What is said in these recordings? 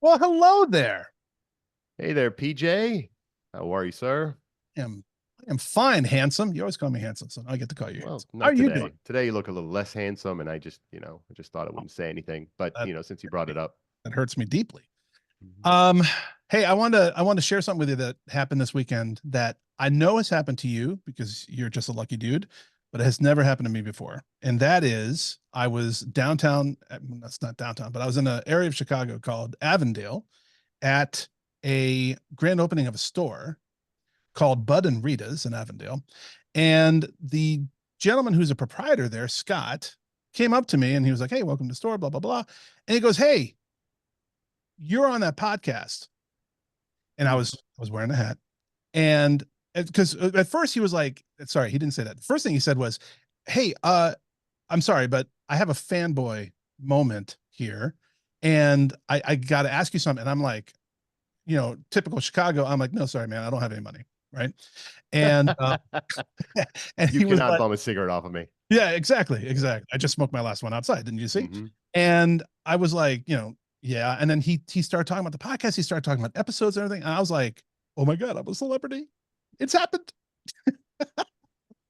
Well, hello there. Hey there, PJ. How are you, sir? I'm, I'm fine, handsome. You always call me handsome, so I get to call you Well, handsome. How are not you doing? today. Today you look a little less handsome, and I just thought I Oh, wouldn't say anything. But that, since you brought it up. that hurts me deeply. Mhm. Um, hey, I want to share something with you that happened this weekend that I know has happened to you because you're just a lucky dude, but it has never happened to me before. And that is, I was downtown. That's not downtown, but I was in an area of Chicago called Avondale at a grand opening of a store called Bud and Rita's in Avondale. And the gentleman who's a proprietor there, Scott, came up to me and he was like, "Hey, welcome to the store, blah, blah, blah." And he goes, "Hey, you're on that podcast." And I Hmm. was wearing a hat. And because at first he was like, sorry, he didn't say that. The first thing he said was, "Hey, I'm sorry, but I have a fanboy moment here. And I gotta ask you something." And I'm like, typical Chicago. I'm like, "No, sorry, man, I don't have any money." Right. And and You he was cannot like, bum a cigarette off of me. "Yeah, exactly, exactly. I just smoked my last one outside, didn't you see?" Hmm. And I was like, yeah. And then he started talking about the podcast. He started talking about episodes and everything. And I was like, "Oh my God, I'm a celebrity. It's happened." I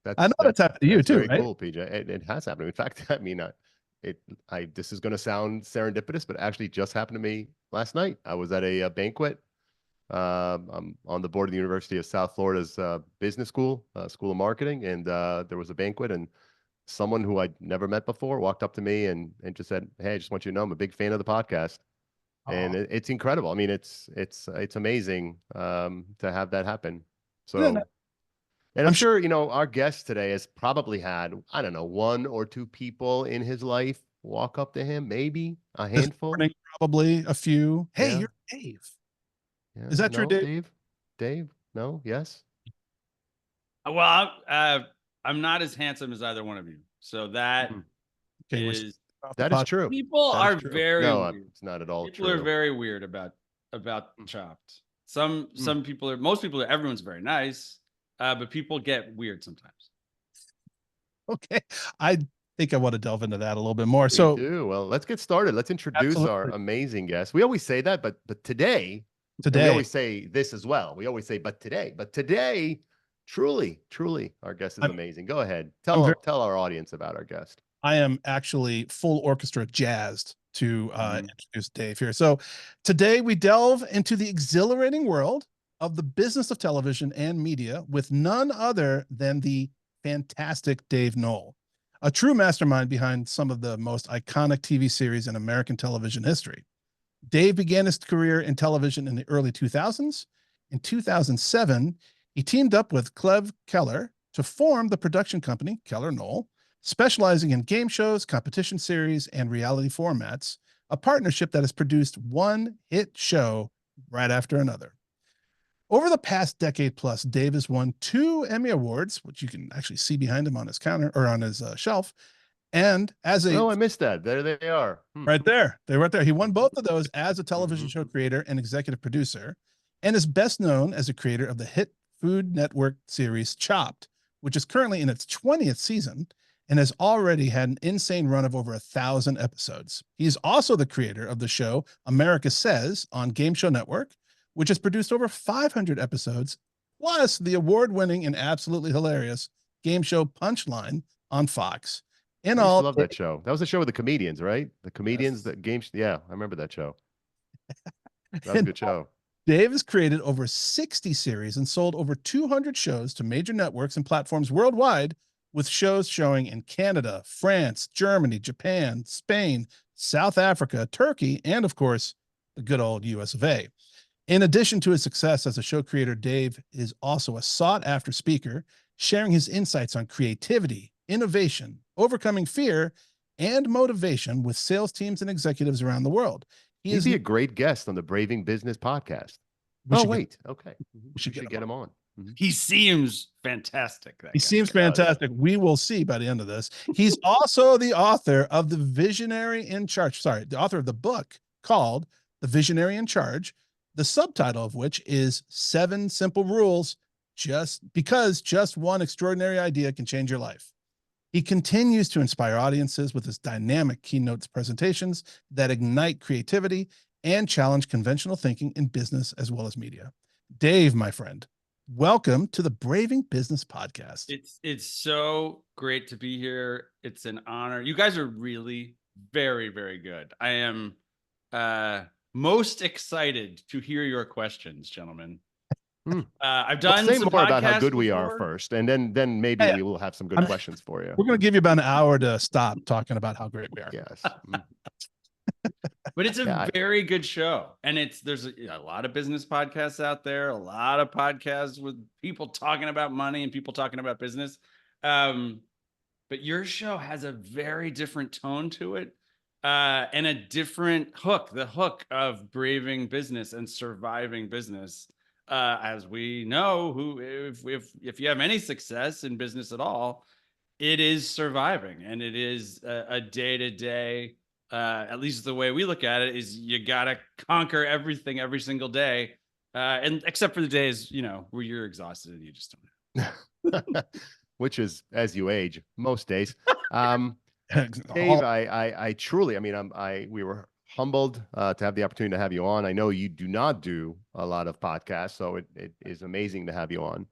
That's know that's happened to you too, very right? cool, PJ. It has happened. In fact, I this is going to sound serendipitous, but it actually just happened to me last night. I was at a banquet. I'm on the board of the University of South Florida's business school, School of Marketing, and there was a banquet, and someone who I'd never met before walked up to me and just said, "Hey, I just want you to know I'm a big fan of the podcast." And Oh, it's incredible. I mean, it's amazing to have that happen. yeah, no, So, and I'm I'm sure sure our guest today has probably had, I don't know, one or two people in his life walk up to him, maybe a this handful. morning, probably a few. "Hey, Yeah, you're Dave." yeah. Is that true, No, Dave? Dave, no, yes. Well, I'm not as handsome as either one of you. So that Hmm. Okay, we're is off the That is pod. true. people That is are true. very No, weird. it's not at all People are true. very weird about Mm, Chopped. Some people are most people are everyone's very nice, but people get weird sometimes. Okay, I think I want to delve into that a little bit more. We So, do. Well, let's get started. Let's introduce our absolutely, amazing guest. We always say that, but today, and we today, always say this as well. We always say, but today, truly, our guest is I'm amazing. Go ahead. I'm very Tell our audience about our guest. I am actually full orchestra jazzed to Mhm. introduce Dave here. So today we delve into the exhilarating world of the business of television and media with none other than the fantastic Dave Noll, a true mastermind behind some of the most iconic TV series in American television history. Dave began his career in television in the early 2000s. In 2007, he teamed up with Cleve Keller to form the production company Keller Noll, specializing in game shows, competition series, and reality formats, a partnership that has produced one hit show right after another. Over the past decade plus, Dave has won 2 Emmy Awards, which you can actually see behind him on his counter or on his shelf. And as a Oh, I missed that. There they are. Hmm. Right there. They're right there. He won Mhm. both of those as a television Mhm. show creator and executive producer, and is best known as a creator of the hit Food Network series Chopped, which is currently in its 20th season and has already had an insane run of over 1,000 episodes. He's also the creator of the show America Says on Game Show Network, which has produced over 500 episodes, plus the award-winning and absolutely hilarious game show Punchline on Fox. In I used to all, love that show. That was the show with the comedians, right? The comedians, yes. that game. Yeah, I remember that show. That was a In good show. Dave has created over 60 series and sold over 200 shows to major networks and platforms worldwide, with shows showing in Canada, France, Germany, Japan, Spain, South Africa, Turkey, and of course, the good old US of A. In addition to his success as a show creator, Dave is also a sought after speaker, sharing his insights on creativity, innovation, overcoming fear, and motivation with sales teams and executives around the world. He He'd is, be a great guest on the Braving Business podcast. we Oh, should get, wait. Okay. we We should get should him get on. him on. Mhm. He seems fantastic, He that guy. seems He does. fantastic. We will see by the end of this. He's also the author of the Visionary in Charge. Sorry, the author of the book called The Visionary in Charge, the subtitle of which is 7 Simple Rules, just one extraordinary idea can change your life. He continues to inspire audiences with his dynamic keynote presentations that ignite creativity and challenge conventional thinking in business as well as media. Dave, my friend, welcome to the Braving Business Podcast. It's so great to be here. It's an honor. You guys are really very, very good. I am most excited to hear your questions, gentlemen. I've done Say some more about how podcasts good we are before. first, and then maybe Yeah. we will have some good questions for you. We're going to give you about an hour to stop talking about how great we are. Yes. But it's a Yeah, very good show. And there's a lot of business podcasts out there, a lot of podcasts with people talking about money and people talking about business. But your show has a very different tone to it, and a different hook, the hook of braving business and surviving business. As we know, if you have any success in business at all, it is surviving, and it is a day-to-day, at least the way we look at it, is you gotta conquer everything every single day, and except for the days, where you're exhausted and you just don't. which is as you age most days. Dave, All- I truly, I mean, we were humbled to have the opportunity to have you on. I know you do not do a lot of podcasts, so it is amazing to have you on.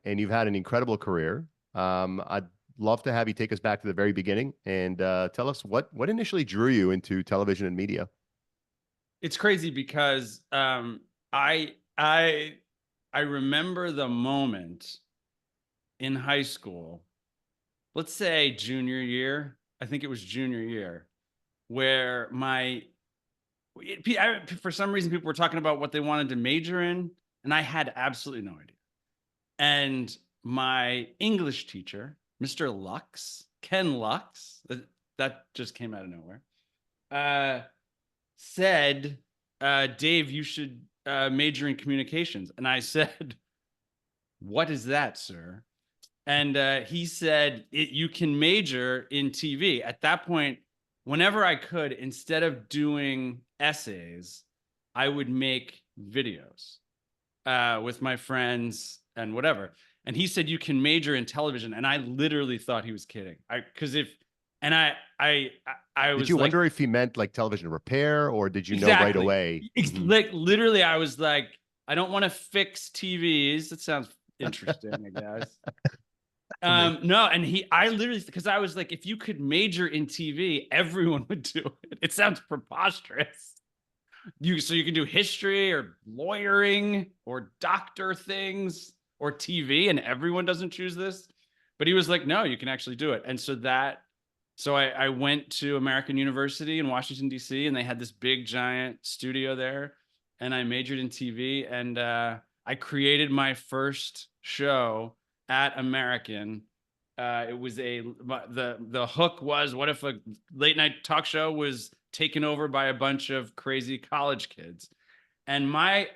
And you've had an incredible career. I'd love to have you take us back to the very beginning and tell us what initially drew you into television and media. It's crazy because I remember the moment in high school, let's say junior year. I think it was junior year, where for some reason people were talking about what they wanted to major in, and I had absolutely no idea. And my English teacher, Mr. Lux, Ken Lux, that just came out of nowhere, said, Dave, you should major in communications. And I said, what is that, sir? And he said, you can major in TV. At that point, whenever I could, instead of doing essays, I would make videos with my friends and whatever. And he said, you can major in television. And I literally thought he was kidding. I was Did you wonder if he meant like television repair, or did you know right away? Like literally, I was like, I don't want to fix TVs. That sounds interesting, I guess. No, and I literally, because I was like, if you could major in TV, everyone would do it. It sounds preposterous. So you can do history or lawyering or doctor things or TV, and everyone doesn't choose this. But he was like, no, you can actually do it. And so I went to American University in Washington, D.C., and they had this big giant studio there, and I majored in TV, and I created my first show at American. It was the hook was, what if a late night talk show was taken over by a bunch of crazy college kids? And my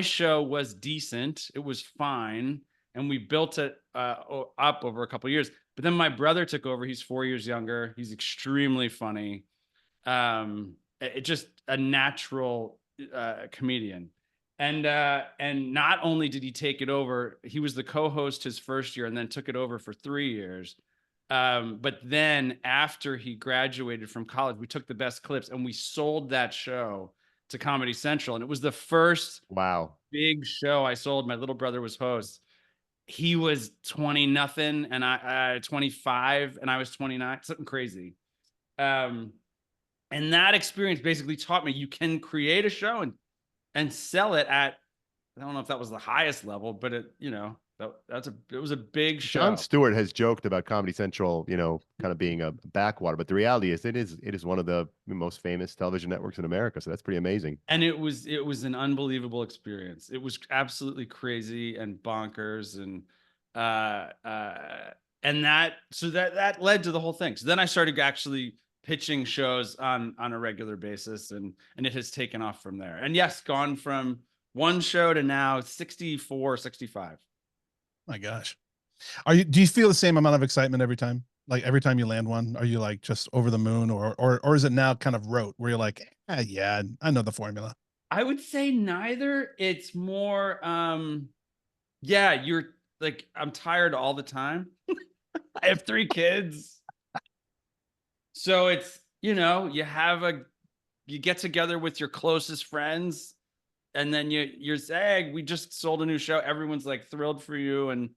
show was decent. It was fine. And we built it up over a couple of years. But then my brother took over. He's 4 years younger. He's extremely funny. Just a natural comedian. And not only did he take it over, he was the co-host his first year and then took it over for 3 years. But then after he graduated from college, we took the best clips and we sold that show to Comedy Central. And it was the first big show I sold. My little brother was host. He was 20 nothing and I 25 and I was 29, something crazy. And that experience basically taught me you can create a show and sell it at, I don't know if that was the highest level, but it was a big show. Jon Stewart has joked about Comedy Central, kind of being a backwater, but the reality is it is one of the most famous television networks in America. So that's pretty amazing. And it was an unbelievable experience. It was absolutely crazy and bonkers, and that led to the whole thing. So then I started actually pitching shows on a regular basis, and it has taken off from there. And yes, gone from one show to now 64, 65. My gosh. Do you feel the same amount of excitement every time? Like every time you land one, are you like just over the moon, or is it now kind of rote where you're like, yeah, I know the formula? I would say neither. It's more, you're like, I'm tired all the time. I have 3 kids. So it's, you have you get together with your closest friends, and then you're saying, hey, we just sold a new show. Everyone's like thrilled for you, and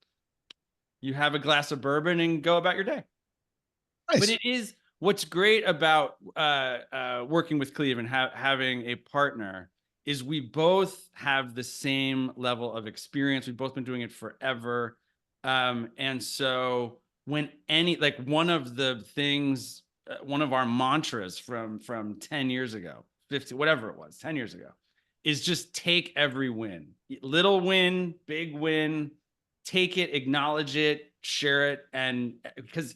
you have a glass of bourbon and go about your day. Nice. But it is what's great about working with Cleve and having a partner is we both have the same level of experience. We've both been doing it forever. And so when one of the things, one of our mantras from 10 years ago, 50, whatever it was, 10 years ago, is just take every win. Little win, big win, take it, acknowledge it, share it. And because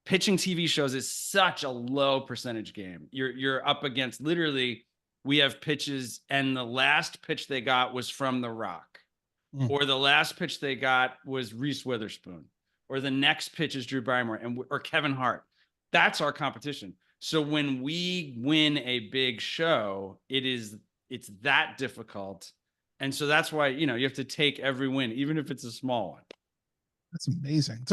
pitching TV shows is such a low percentage game. You're up against literally, we have pitches, and the last pitch they got was from The Rock, or the last pitch they got was Reese Witherspoon, or the next pitch is Drew Barrymore or Kevin Hart. That's our competition. So when we win a big show, it's that difficult. And so that's why, you have to take every win, even if it's a small one. That's amazing.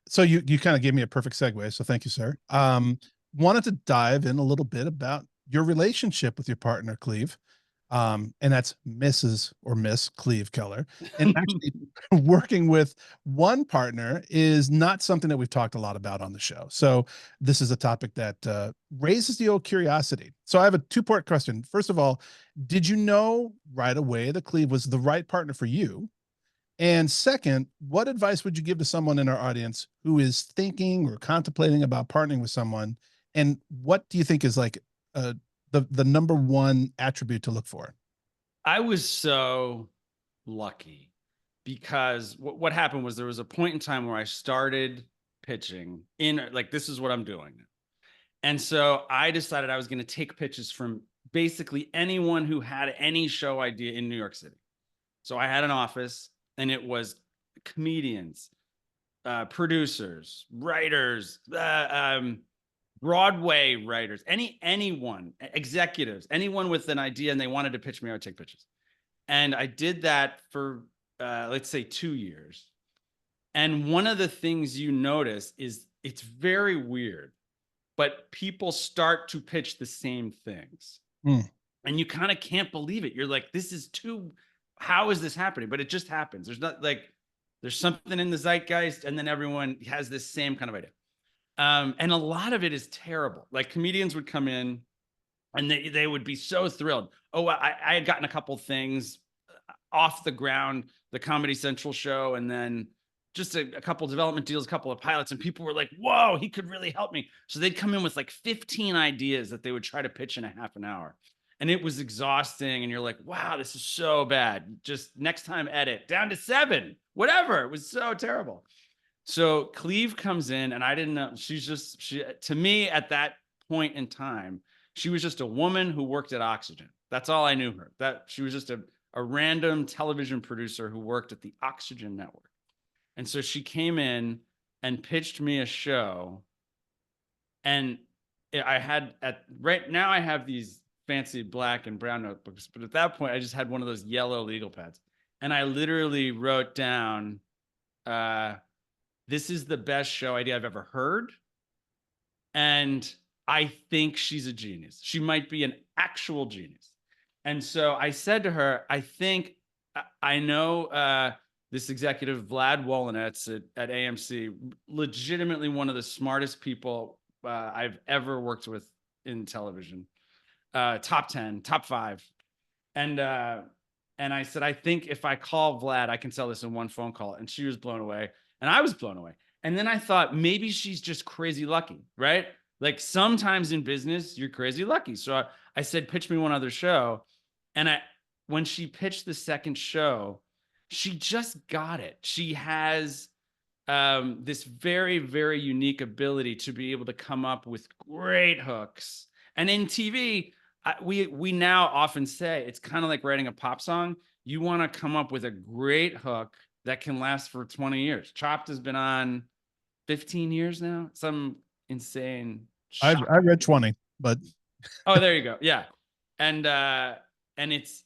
So you kind of gave me a perfect segue. So thank you, sir. Wanted to dive in a little bit about your relationship with your partner, Cleve. And that's Mrs. or Miss Cleve Keller. And actually working with one partner is not something that we've talked a lot about on the show. So this is a topic that raises the old curiosity. So I have a two-part question. First of all, did you know right away that Cleve was the right partner for you? And second, what advice would you give to someone in our audience who is thinking or contemplating about partnering with someone? And what do you think is like the number one attribute to look for? I was so lucky because what happened was there was a point in time where I started pitching this is what I'm doing. And so I decided I was going to take pitches from basically anyone who had any show idea in New York City. So I had an office, and it was comedians, producers, writers, Broadway writers, anyone, executives, anyone with an idea and they wanted to pitch me, I would take pitches. And I did that for, let's say 2 years. And one of the things you notice is it's very weird, but people start to pitch the same things. And you kind of can't believe it. You're like, how is this happening? But it just happens. There's something in the zeitgeist, and then everyone has this same kind of idea. And a lot of it is terrible. Like comedians would come in and they would be so thrilled. Oh, I had gotten a couple things off the ground, the Comedy Central show, and then just a couple development deals, a couple of pilots, and people were like, whoa, he could really help me. So they'd come in with like 15 ideas that they would try to pitch in a half an hour. And it was exhausting. And you're like, wow, this is so bad. Just next time edit down to 7, whatever. It was so terrible. So Cleve comes in, and I didn't know. To me at that point in time, she was just a woman who worked at Oxygen. That's all I knew her. That she was just a random television producer who worked at the Oxygen network. And so she came in and pitched me a show. And right now I have these fancy black and brown notebooks, but at that point I just had one of those yellow legal pads. And I literally wrote down, this is the best show idea I've ever heard. And I think she's a genius. She might be an actual genius. And so I said to her, I know this executive, Vlad Wolinets at AMC, legitimately one of the smartest people I've ever worked with in television. Top 10, top 5. And I said, I think if I call Vlad, I can sell this in one phone call. And she was blown away. And I was blown away. And then I thought, maybe she's just crazy lucky, right? Like sometimes in business, you're crazy lucky. So I said, pitch me one other show. And when she pitched the second show, she just got it. She has this very, very unique ability to be able to come up with great hooks. And in TV, we now often say it's kind of like writing a pop song. You want to come up with a great hook that can last for 20 years. Chopped has been on 15 years now. Some insane. I read 20, but. Oh, there you go. Yeah. And it's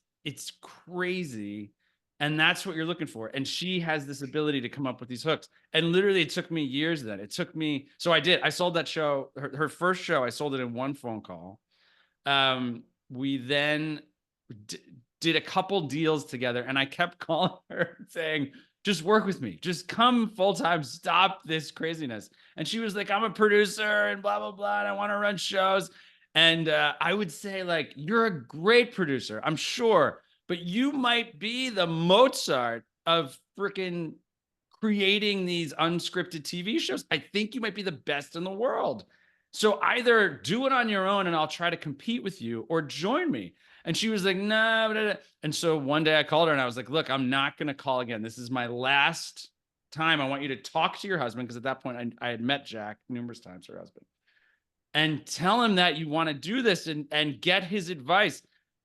crazy. And that's what you're looking for. And she has this ability to come up with these hooks. And literally it took me years then. So I sold that show, her first show, I sold it in one phone call. we then did a couple deals together, and I kept calling her saying, just work with me, just come full-time, stop this craziness. And she was like, I'm a producer and blah, blah, blah, and I want to run shows. And I would say, like, you're a great producer, I'm sure, but you might be the Mozart of freaking creating these unscripted TV shows. I think you might be the best in the world. So either do it on your own and I'll try to compete with you, or join me. And she was like, no. Nah. And so one day I called her and I was like, look, I'm not going to call again. This is my last time. I want you to talk to your husband, because at that point I had met Jack numerous times, her husband, and tell him that you want to do this, and get his advice.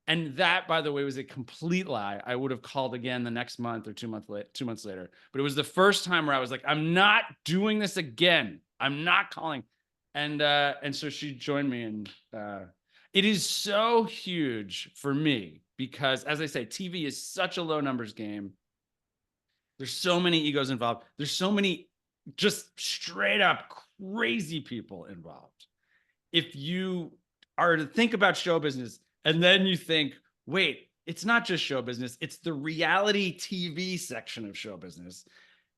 And that, by the way, was a complete lie. I would have called again the next month or 2 months later. But it was the first time where I was like, I'm not doing this again. I'm not calling. And so she joined me, and it is so huge for me because, as I say, TV is such a low numbers game. There's so many egos involved. There's so many just straight up crazy people involved. If you are to think about show business and then you think, wait, it's not just show business, it's the reality TV section of show business.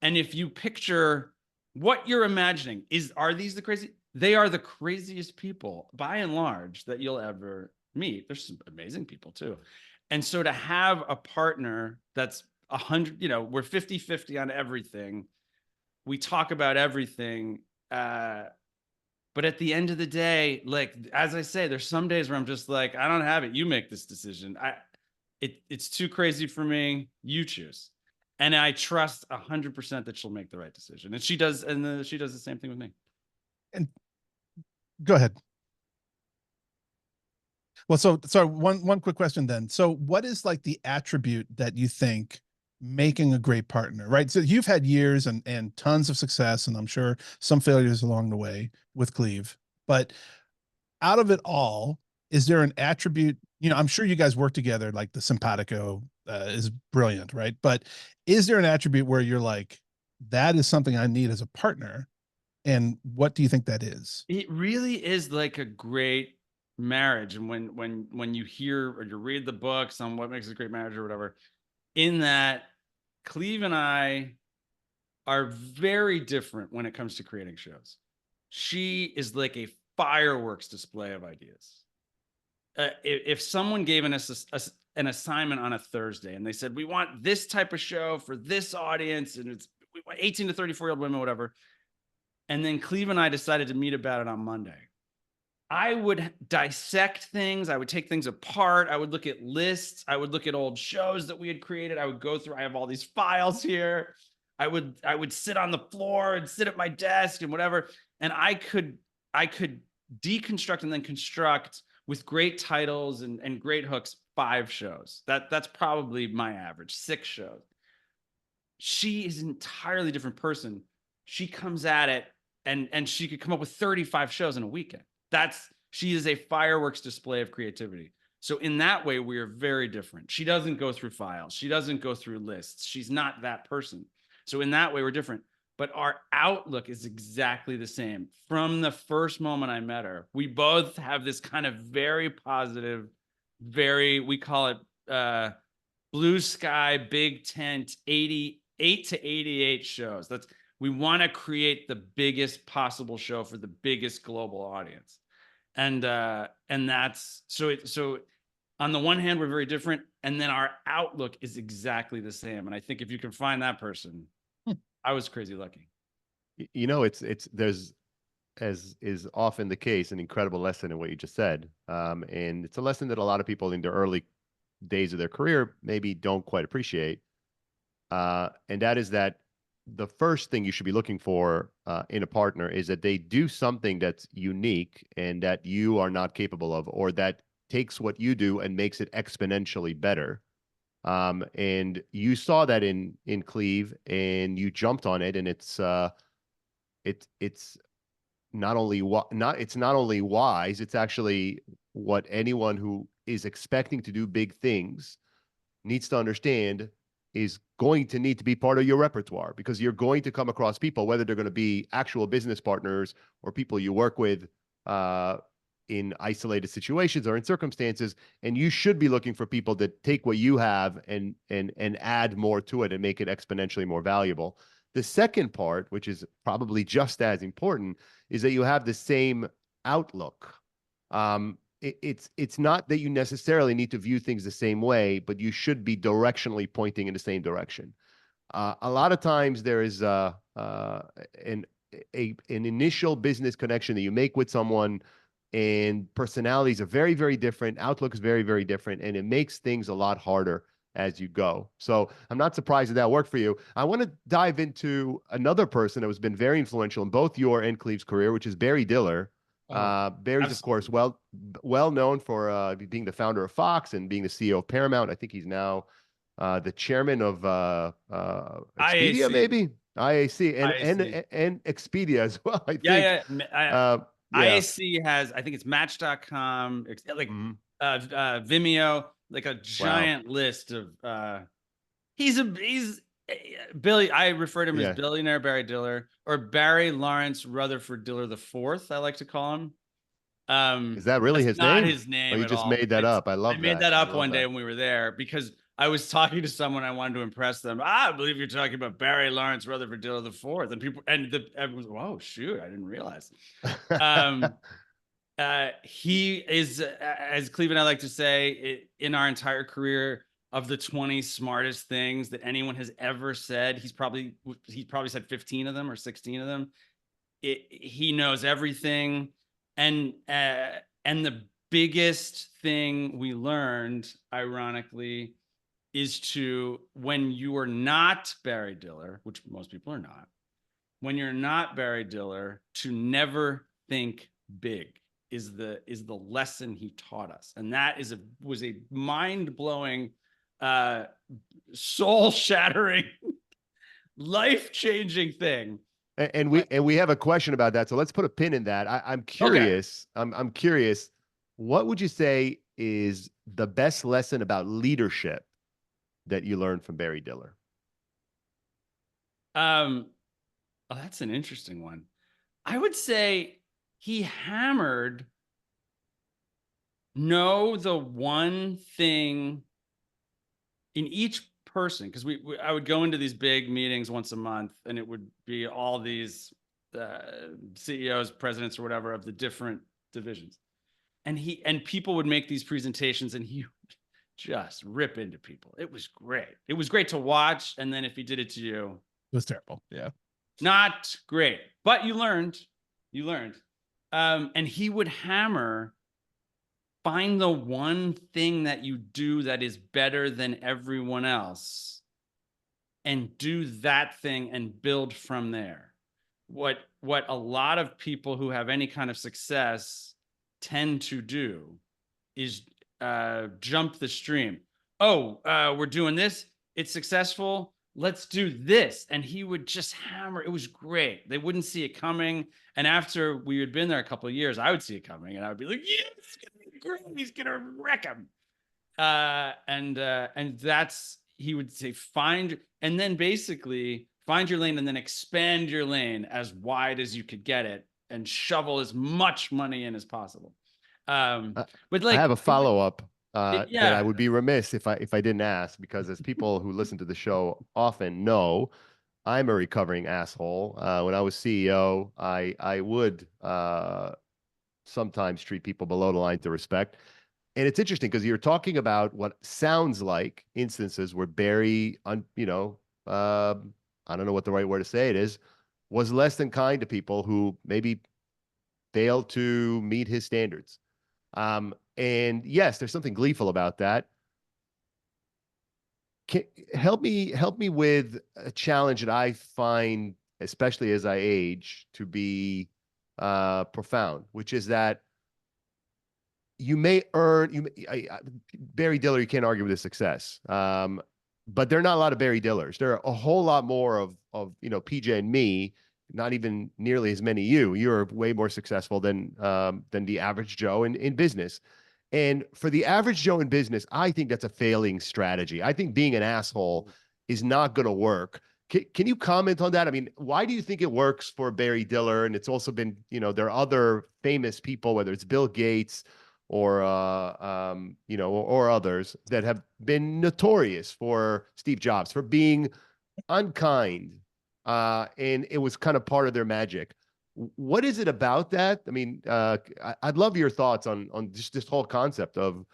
And if you picture what you're imagining, are these the crazy? They are the craziest people by and large that you'll ever meet. There's some amazing people too. And so to have a partner that's 100, we're 50-50 on everything. We talk about everything. But at the end of the day, like, as I say, there's some days where I'm just like, I don't have it. You make this decision. It's too crazy for me. You choose. And I trust 100% that she'll make the right decision. And she does. And she does the same thing with me. And go ahead. Well, so sorry, one quick question then. So what is like the attribute that you think making a great partner, right? So you've had years and tons of success, and I'm sure some failures along the way with Cleve, but out of it all, is there an attribute, I'm sure you guys work together, like the simpatico is brilliant, right? But is there an attribute where you're like, that is something I need as a partner? And what do you think that is? It really is like a great marriage. And when you hear or you read the books on what makes a great marriage or whatever, in that Cleve and I are very different when it comes to creating shows. She is like a fireworks display of ideas. If someone gave us an assignment on a Thursday and they said, we want this type of show for this audience, and we want 18 to 34-year-old women, whatever. And then Cleve and I decided to meet about it on Monday. I would dissect things. I would take things apart. I would look at lists. I would look at old shows that we had created. I would go through, I have all these files here. I would sit on the floor and sit at my desk and whatever. And I could deconstruct and then construct with great titles and great hooks, 5 shows. That's probably my average, 6 shows. She is an entirely different person. She comes at it and she could come up with 35 shows in a weekend. She is a fireworks display of creativity. So in that way, we are very different. She doesn't go through files. She doesn't go through lists. She's not that person. So in that way, we're different. But our outlook is exactly the same. From the first moment I met her, we both have this kind of very positive, we call it blue sky, big tent, 88 to 88 shows. We want to create the biggest possible show for the biggest global audience. And that's so on the one hand, we're very different. And then our outlook is exactly the same. And I think if you can find that person, I was crazy lucky. There's, as is often the case, an incredible lesson in what you just said. And it's a lesson that a lot of people in their early days of their career maybe don't quite appreciate. And that is that the first thing you should be looking for in a partner is that they do something that's unique and that you are not capable of, or that takes what you do and makes it exponentially better. And you saw that in Cleve, and you jumped on it, and it's not only wise, it's actually what anyone who is expecting to do big things needs to understand is going to need to be part of your repertoire, because you're going to come across people, whether they're going to be actual business partners or people you work with in isolated situations or in circumstances, and you should be looking for people that take what you have and add more to it and make it exponentially more valuable. The second part, which is probably just as important, is that you have the same outlook. It's not that you necessarily need to view things the same way, but you should be directionally pointing in the same direction. A lot of times there is an initial business connection that you make with someone, and personalities are very, very different. Outlook is very, very different, and it makes things a lot harder as you go. So I'm not surprised that worked for you. I want to dive into another person that has been very influential in both your and Cleve's career, which is Barry Diller. Barry's, of course, well known for being the founder of Fox and being the CEO of Paramount. I think he's now the chairman of Expedia, IAC. maybe IAC IAC. and Expedia as well. I think. Yeah. IAC has, I think it's Match.com, like Vimeo, like a giant list of. He's Billy. I refer to him as billionaire Barry Diller, or Barry Lawrence Rutherford Diller the Fourth. I like to call him. Is that really his name? Not his name. Or you at just all. made that up? I love that. I made that up one day when we were there because I was talking to someone. I wanted to impress them. I believe you're talking about Barry Lawrence Rutherford Diller the Fourth, and everyone's, whoa, shoot, I didn't realize. He is, as Cleve and I like to say, in our entire career, of the 20 smartest things that anyone has ever said, he's probably said 15 of them or 16 of them. He knows everything, and the biggest thing we learned, ironically, is when you are not Barry Diller, which most people are not, when you're not Barry Diller, to never think big is the lesson he taught us. And that was a mind-blowing, soul-shattering, life-changing thing. And we have a question about that. So let's put a pin in that. I'm curious. Okay. I'm curious. What would you say is the best lesson about leadership that you learned from Barry Diller? Oh, that's an interesting one. I would say he hammered, know the one thing in each person, because I would go into these big meetings once a month, and it would be all these CEOs, presidents, or whatever of the different divisions, and people would make these presentations, and he would just rip into people. It was great. It was great to watch, and then if he did it to you, it was terrible. Yeah, not great, but you learned. And he would hammer, find the one thing that you do that is better than everyone else, and do that thing and build from there. What a lot of people who have any kind of success tend to do is jump the stream. We're doing this. It's successful. Let's do this. And he would just hammer. It was great. They wouldn't see it coming. And after we had been there a couple of years, I would see it coming, and I would be like, yeah, it's going to be great. He's going to wreck him. And that's, he would say, find your lane, and then expand your lane as wide as you could get it, and shovel as much money in as possible. But like, I have a follow-up. That I would be remiss if I didn't ask, because as people who listen to the show often know, I'm a recovering asshole. When I was CEO, I would sometimes treat people below the line to respect. And it's interesting because you're talking about what sounds like instances where Barry, I don't know what the right word to say it is, was less than kind to people who maybe failed to meet his standards. And yes, there's something gleeful about that. Help me with a challenge that I find, especially as I age, to be profound, which is that you may Barry Diller, you can't argue with his success. But there are not a lot of Barry Dillers. There are a whole lot more of PJ and me, not even nearly as many. You're way more successful than the average Joe in business. And for the average Joe in business, I think that's a failing strategy. I think being an asshole is not going to work. Can you comment on that? I mean, why do you think it works for Barry Diller? And it's also been, there are other famous people, whether it's Bill Gates or or others that have been notorious for Steve Jobs for being unkind, and it was kind of part of their magic. What is it about that? I mean, I'd love your thoughts on just this whole concept of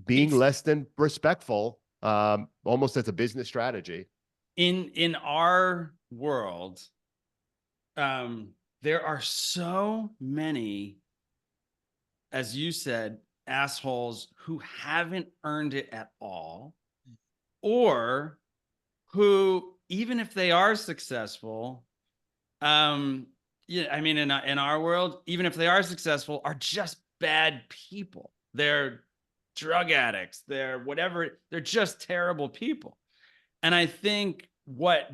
being less than respectful, almost as a business strategy. In our world, there are so many, as you said, assholes who haven't earned it at all, or who, even if they are successful, yeah, I mean, in our world, even if they are successful, are just bad people. They're drug addicts. They're whatever. They're just terrible people. And I think what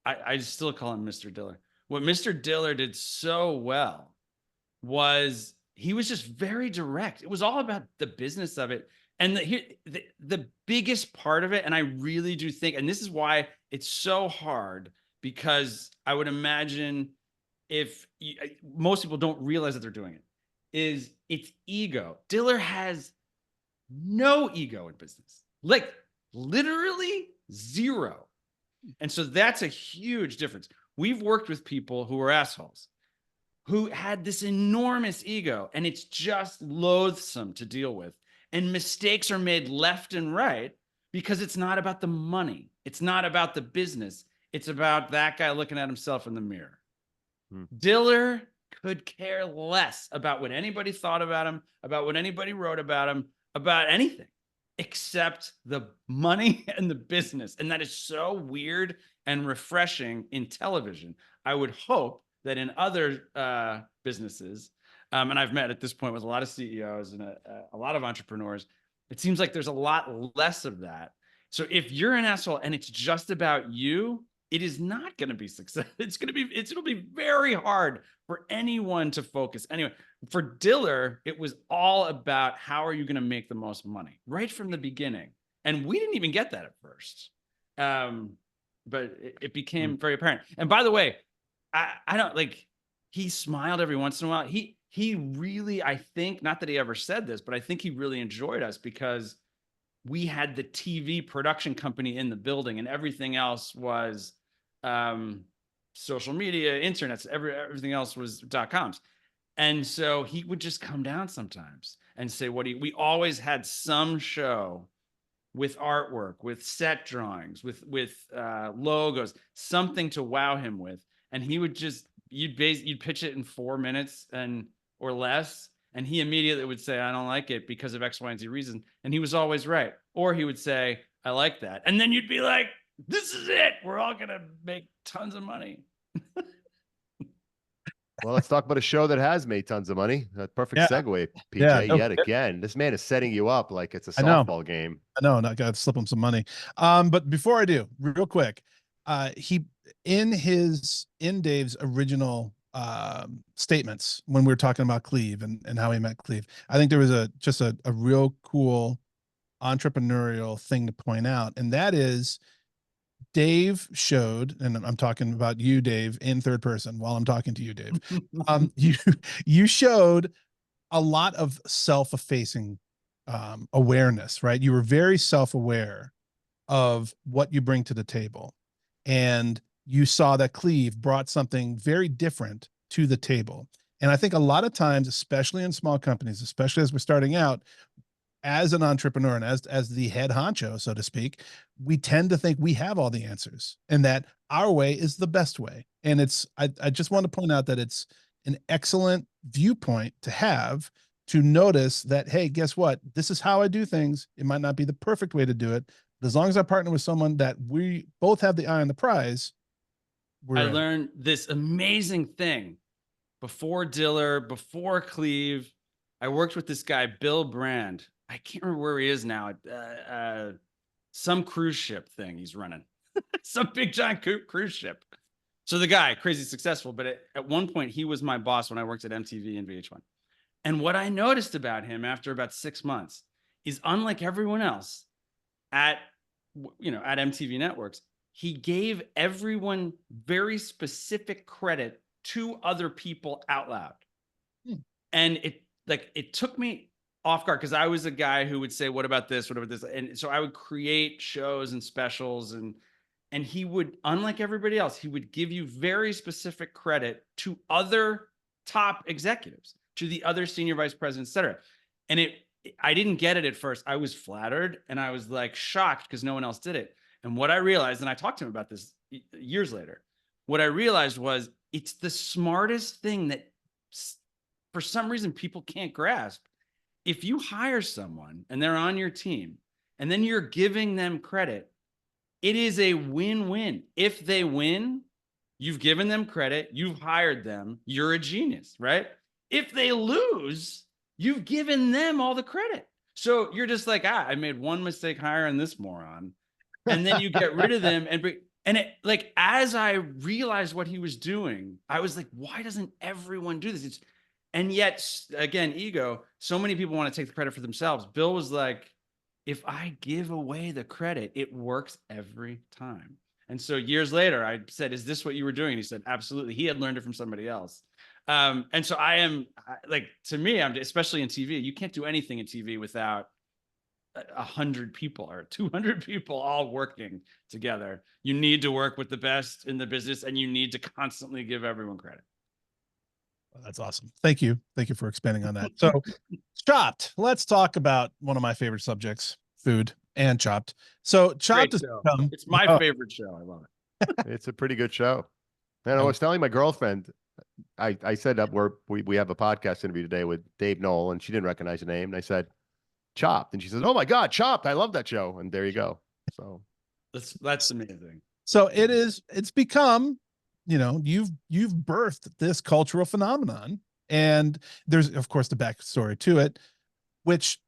I still call him Mr. Diller. What Mr. Diller did so well was he was just very direct. It was all about the business of it. And the biggest part of it, and I really do think, and this is why it's so hard, because I would imagine most people don't realize that they're doing it, is it's ego. Diller has no ego in business, like literally zero. And so that's a huge difference. We've worked with people who were assholes, who had this enormous ego, and it's just loathsome to deal with. And mistakes are made left and right because it's not about the money. It's not about the business. It's about that guy looking at himself in the mirror. Diller could care less about what anybody thought about him, about what anybody wrote about him, about anything except the money and the business. And that is so weird and refreshing in television. I would hope that in other businesses, and I've met at this point with a lot of CEOs and a lot of entrepreneurs, it seems like there's a lot less of that. So if you're an asshole and it's just about you, it is not going to be success. It'll be very hard for anyone to focus. Anyway, for Diller, it was all about how are you going to make the most money right from the beginning. And we didn't even get that at first. But it became very apparent. And by the way, I don't he smiled every once in a while. He really, I think, not that he ever said this, but I think he really enjoyed us because we had the TV production company in the building and everything else was social media, internet, everything else was .coms. And so he would just come down sometimes and say, we always had some show with artwork, with set drawings, with logos, something to wow him with. And he would you'd pitch it in 4 minutes or less. And he immediately would say, I don't like it because of X, Y, and Z reason. And he was always right. Or he would say, I like that. And then you'd be like, this is it. We're all going to make tons of money. Well, let's talk about a show that has made tons of money. A perfect segue, PJ, yet again. This man is setting you up like it's a softball game. I know, not got to slip him some money. But before I do, real quick, he in Dave's original statements when we were talking about Cleve and how he met Cleve, I think there was just a real cool entrepreneurial thing to point out, and that is Dave showed, and I'm talking about you, Dave, in third person while I'm talking to you, Dave. You showed a lot of self-effacing awareness, right? You were very self-aware of what you bring to the table. And you saw that Cleve brought something very different to the table. And I think a lot of times, especially in small companies, especially as we're starting out, as an entrepreneur and as the head honcho, so to speak, we tend to think we have all the answers and that our way is the best way. And I just want to point out that it's an excellent viewpoint to have, to notice that, hey, guess what? This is how I do things. It might not be the perfect way to do it, but as long as I partner with someone that we both have the eye on the prize, I learned this amazing thing before Diller, before Cleve. I worked with this guy, Bill Brand. I can't remember where he is now. Some cruise ship thing he's running, some big giant cruise ship. So the guy, crazy successful, but at one point he was my boss when I worked at MTV and VH1. And what I noticed about him after about 6 months is, unlike everyone else at MTV Networks, he gave everyone very specific credit to other people out loud. And it took me off guard because I was a guy who would say, what about this? What about this? And so I would create shows and specials, and he would, unlike everybody else, he would give you very specific credit to other top executives, to the other senior vice presidents, et cetera. And I didn't get it at first. I was flattered and I was like shocked because no one else did it. And what I realized, and I talked to him about this years later, what I realized was it's the smartest thing that for some reason people can't grasp. If you hire someone and they're on your team and then you're giving them credit, it is a win-win. If they win, you've given them credit, you've hired them, you're a genius, right? If they lose, you've given them all the credit. So you're just like, I made one mistake hiring this moron. And then you get rid of them. And it, like, as I realized what he was doing, I was like, why doesn't everyone do this? And yet, again, ego, so many people want to take the credit for themselves. Bill was like, if I give away the credit, it works every time. And so years later, I said, is this what you were doing? And he said, absolutely. He had learned it from somebody else. And so I am like, to me, especially in TV, you can't do anything in TV without 100 people or 200 people all working together. You need to work with the best in the business, and you need to constantly give everyone credit. Well, that's awesome. Thank you. Thank you for expanding on that. So Chopped, let's talk about one of my favorite subjects, food and Chopped. So Chopped is it's my favorite show. I love it. It's a pretty good show. And I was telling my girlfriend, I said that we have a podcast interview today with Dave Noll, and she didn't recognize the name. And I said, Chopped. And she says, oh my God, Chopped. I love that show. And there you go. So that's amazing. So it's become, you've birthed this cultural phenomenon, and there's of course the backstory to it, which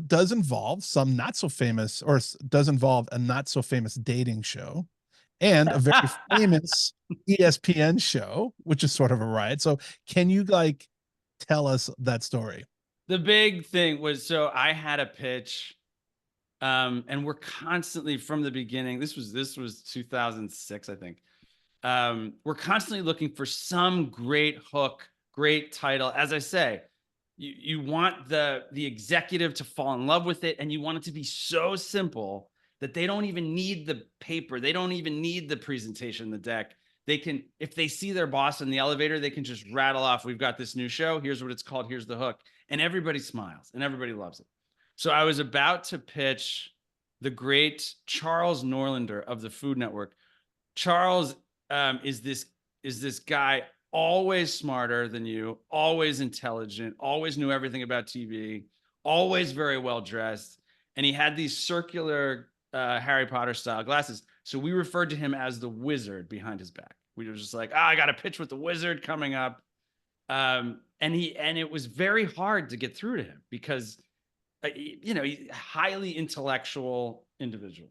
does involve some not so famous, or does involve a not so famous dating show and a very famous ESPN show, which is sort of a riot. So can you tell us that story? The big thing was, so I had a pitch, and we're constantly from the beginning. This was 2006, I think. We're constantly looking for some great hook, great title. As I say, you want the executive to fall in love with it, and you want it to be so simple that they don't even need the paper. They don't even need the presentation, the deck. They can, if they see their boss in the elevator, they can just rattle off, we've got this new show. Here's what it's called. Here's the hook. And everybody smiles and everybody loves it. So I was about to pitch the great Charles Norlander of the Food Network. Charles is this guy, always smarter than you, always intelligent, always knew everything about TV, always very well dressed. And he had these circular Harry Potter style glasses. So we referred to him as the wizard behind his back. We were just like, I got a pitch with the wizard coming up. And it was very hard to get through to him because, he's a highly intellectual individual.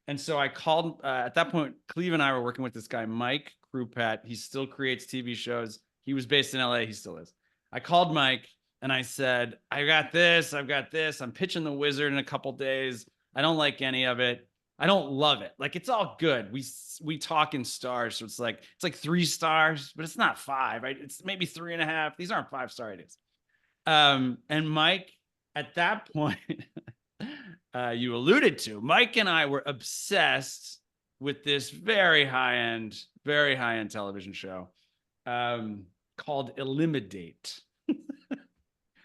And so I called, at that point, Cleve and I were working with this guy, Mike Krupet. He still creates TV shows. He was based in LA. He still is. I called Mike and I said, I've got this. I'm pitching the wizard in a couple days. I don't like any of it. I don't love it. Like, it's all good. We talk in stars. So it's like 3 stars, but it's not 5, right? It's maybe 3.5. These aren't 5-star ideas. And Mike, at that point, you alluded to, Mike and I were obsessed with this very high-end television show called Eliminate.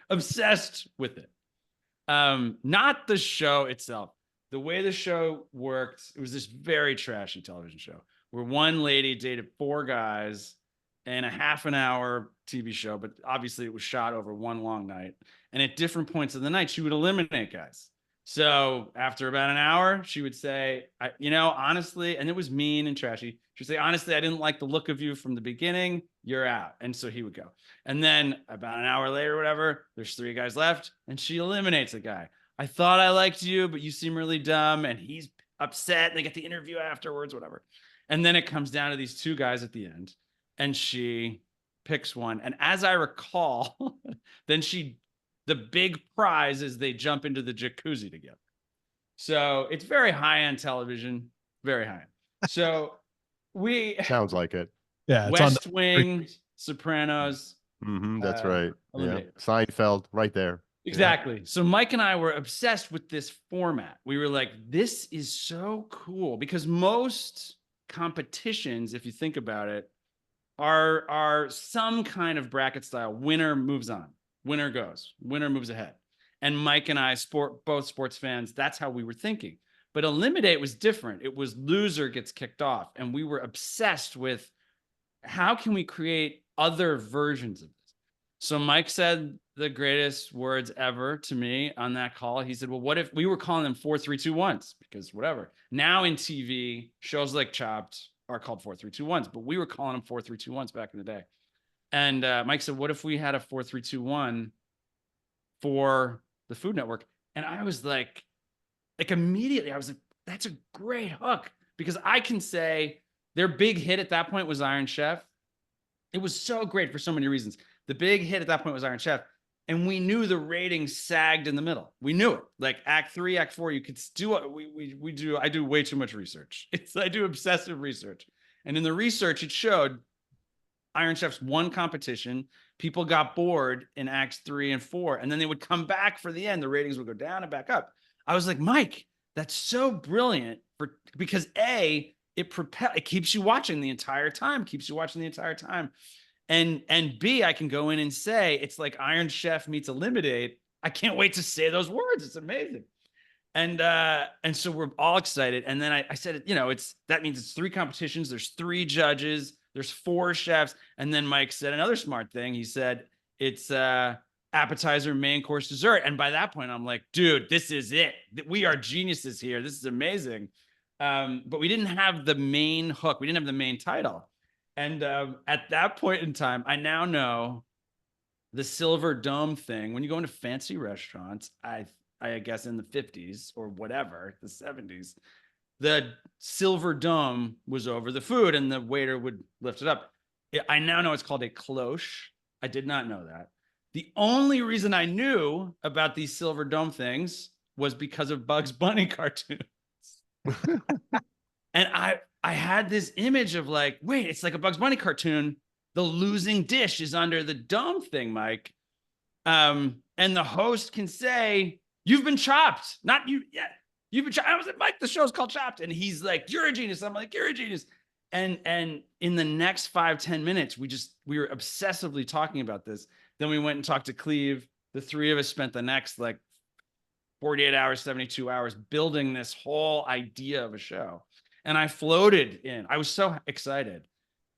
Obsessed with it. Not the show itself. The way the show worked, it was this very trashy television show where one lady dated 4 guys in a half an hour TV show, but obviously it was shot over one long night. And at different points of the night, she would eliminate guys. So after about an hour, she would say, honestly, and it was mean and trashy. She'd say, honestly, I didn't like the look of you from the beginning. You're out. And so he would go. And then about an hour later, whatever, there's 3 guys left, and she eliminates a guy. I thought I liked you, but you seem really dumb. And he's upset. They get the interview afterwards, whatever. And then it comes down to these 2 guys at the end, and she picks one. And as I recall, then the big prize is they jump into the jacuzzi together. So it's very high-end television, very high-end. So we Sounds like it. Yeah, it's West on Wing, Sopranos, That's right. Yeah. Eliminated. Seinfeld, right there. Yeah. Exactly. So Mike and I were obsessed with this format. We were like, this is so cool because most competitions, if you think about it, are some kind of bracket style. Winner moves on, winner goes, winner moves ahead. And Mike and I, both sports fans, that's how we were thinking. But Eliminate was different. It was loser gets kicked off. And we were obsessed with how can we create other versions of this? So Mike said the greatest words ever to me on that call. He said, well, what if we were calling them 4-3-2-1s? Because whatever. Now in TV, shows like Chopped are called 4-3-2-1s, but we were calling them 4-3-2-1s back in the day. And Mike said, what if we had a 4-3-2-1 for the Food Network? And I was like immediately, I was like, that's a great hook because I can say their big hit at that point was Iron Chef. It was so great for so many reasons. The big hit at that point was Iron Chef. And we knew the ratings sagged in the middle. We knew it. Like Act 3, Act 4, you could do it. We do. I do way too much research. I do obsessive research. And in the research, it showed Iron Chef's one competition. People got bored in Acts 3 and 4, and then they would come back for the end. The ratings would go down and back up. I was like, Mike, that's so brilliant because A, it keeps you watching the entire time, And B, I can go in and say, it's like Iron Chef meets Eliminate. I can't wait to say those words. It's amazing. And so we're all excited. And then I said, that means it's 3 competitions. There's 3 judges. There's 4 chefs. And then Mike said another smart thing. He said, it's appetizer, main course, dessert. And by that point, I'm like, dude, this is it. We are geniuses here. This is amazing. But we didn't have the main hook. We didn't have the main title. And at that point in time, I now know the Silver Dome thing. When you go into fancy restaurants, I guess in the 50s or whatever, the 70s, the Silver Dome was over the food and the waiter would lift it up. I now know it's called a cloche. I did not know that. The only reason I knew about these Silver Dome things was because of Bugs Bunny cartoons. And I had this image of like, wait, it's like a Bugs Bunny cartoon. The losing dish is under the dome thing, Mike. And the host can say, you've been chopped. Not you yet. You've been chopped. I was like, Mike, the show's called Chopped. And he's like, you're a genius. I'm like, you're a genius. And in the next 5-10 minutes, we were obsessively talking about this. Then we went and talked to Cleve. The 3 of us spent the next like 48 hours, 72 hours building this whole idea of a show. And I floated in. I was so excited.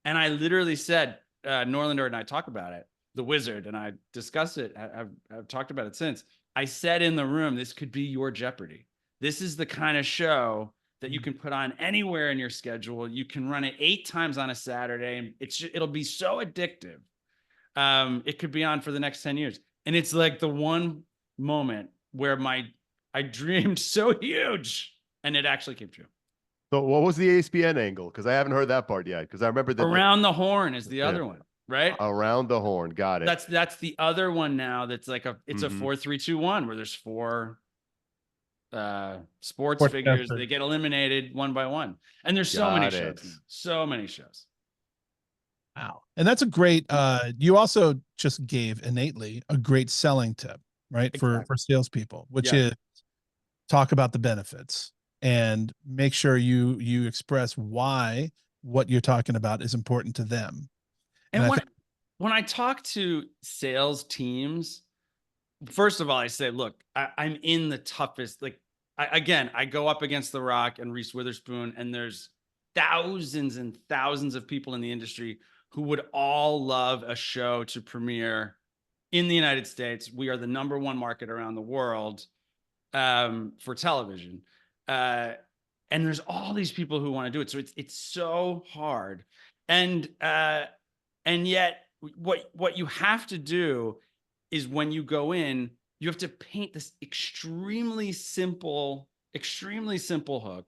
And I literally said, Norlander and I talk about it, the wizard, and I discussed it. I've talked about it since. I said in the room, this could be your Jeopardy. This is the kind of show that you can put on anywhere in your schedule. You can run it 8 times on a Saturday. And it'll be so addictive. It could be on for the next 10 years. And it's like the one moment where I dreamed so huge and it actually came true. So what was the ESPN angle? Because I haven't heard that part yet. Because I remember that Around the Horn is the other one, right? Around the Horn, got it. That's the other one now. That's like it's a 4-3-2-1 where there's 4 sports figures. They get eliminated one by one, and there's so many shows. So many shows. Wow, and that's a great. You also just gave innately a great selling tip, right? Exactly. For salespeople, which is talk about the benefits. And make sure you express why what you're talking about is important to them. And when I talk to sales teams, first of all, I say, look, I'm in the toughest. Like, I go up against The Rock and Reese Witherspoon, and there's thousands and thousands of people in the industry who would all love a show to premiere in the United States. We are the #1 market around the world for television. And there's all these people who want to do it. So it's so hard. And yet what you have to do is when you go in, you have to paint this extremely simple hook.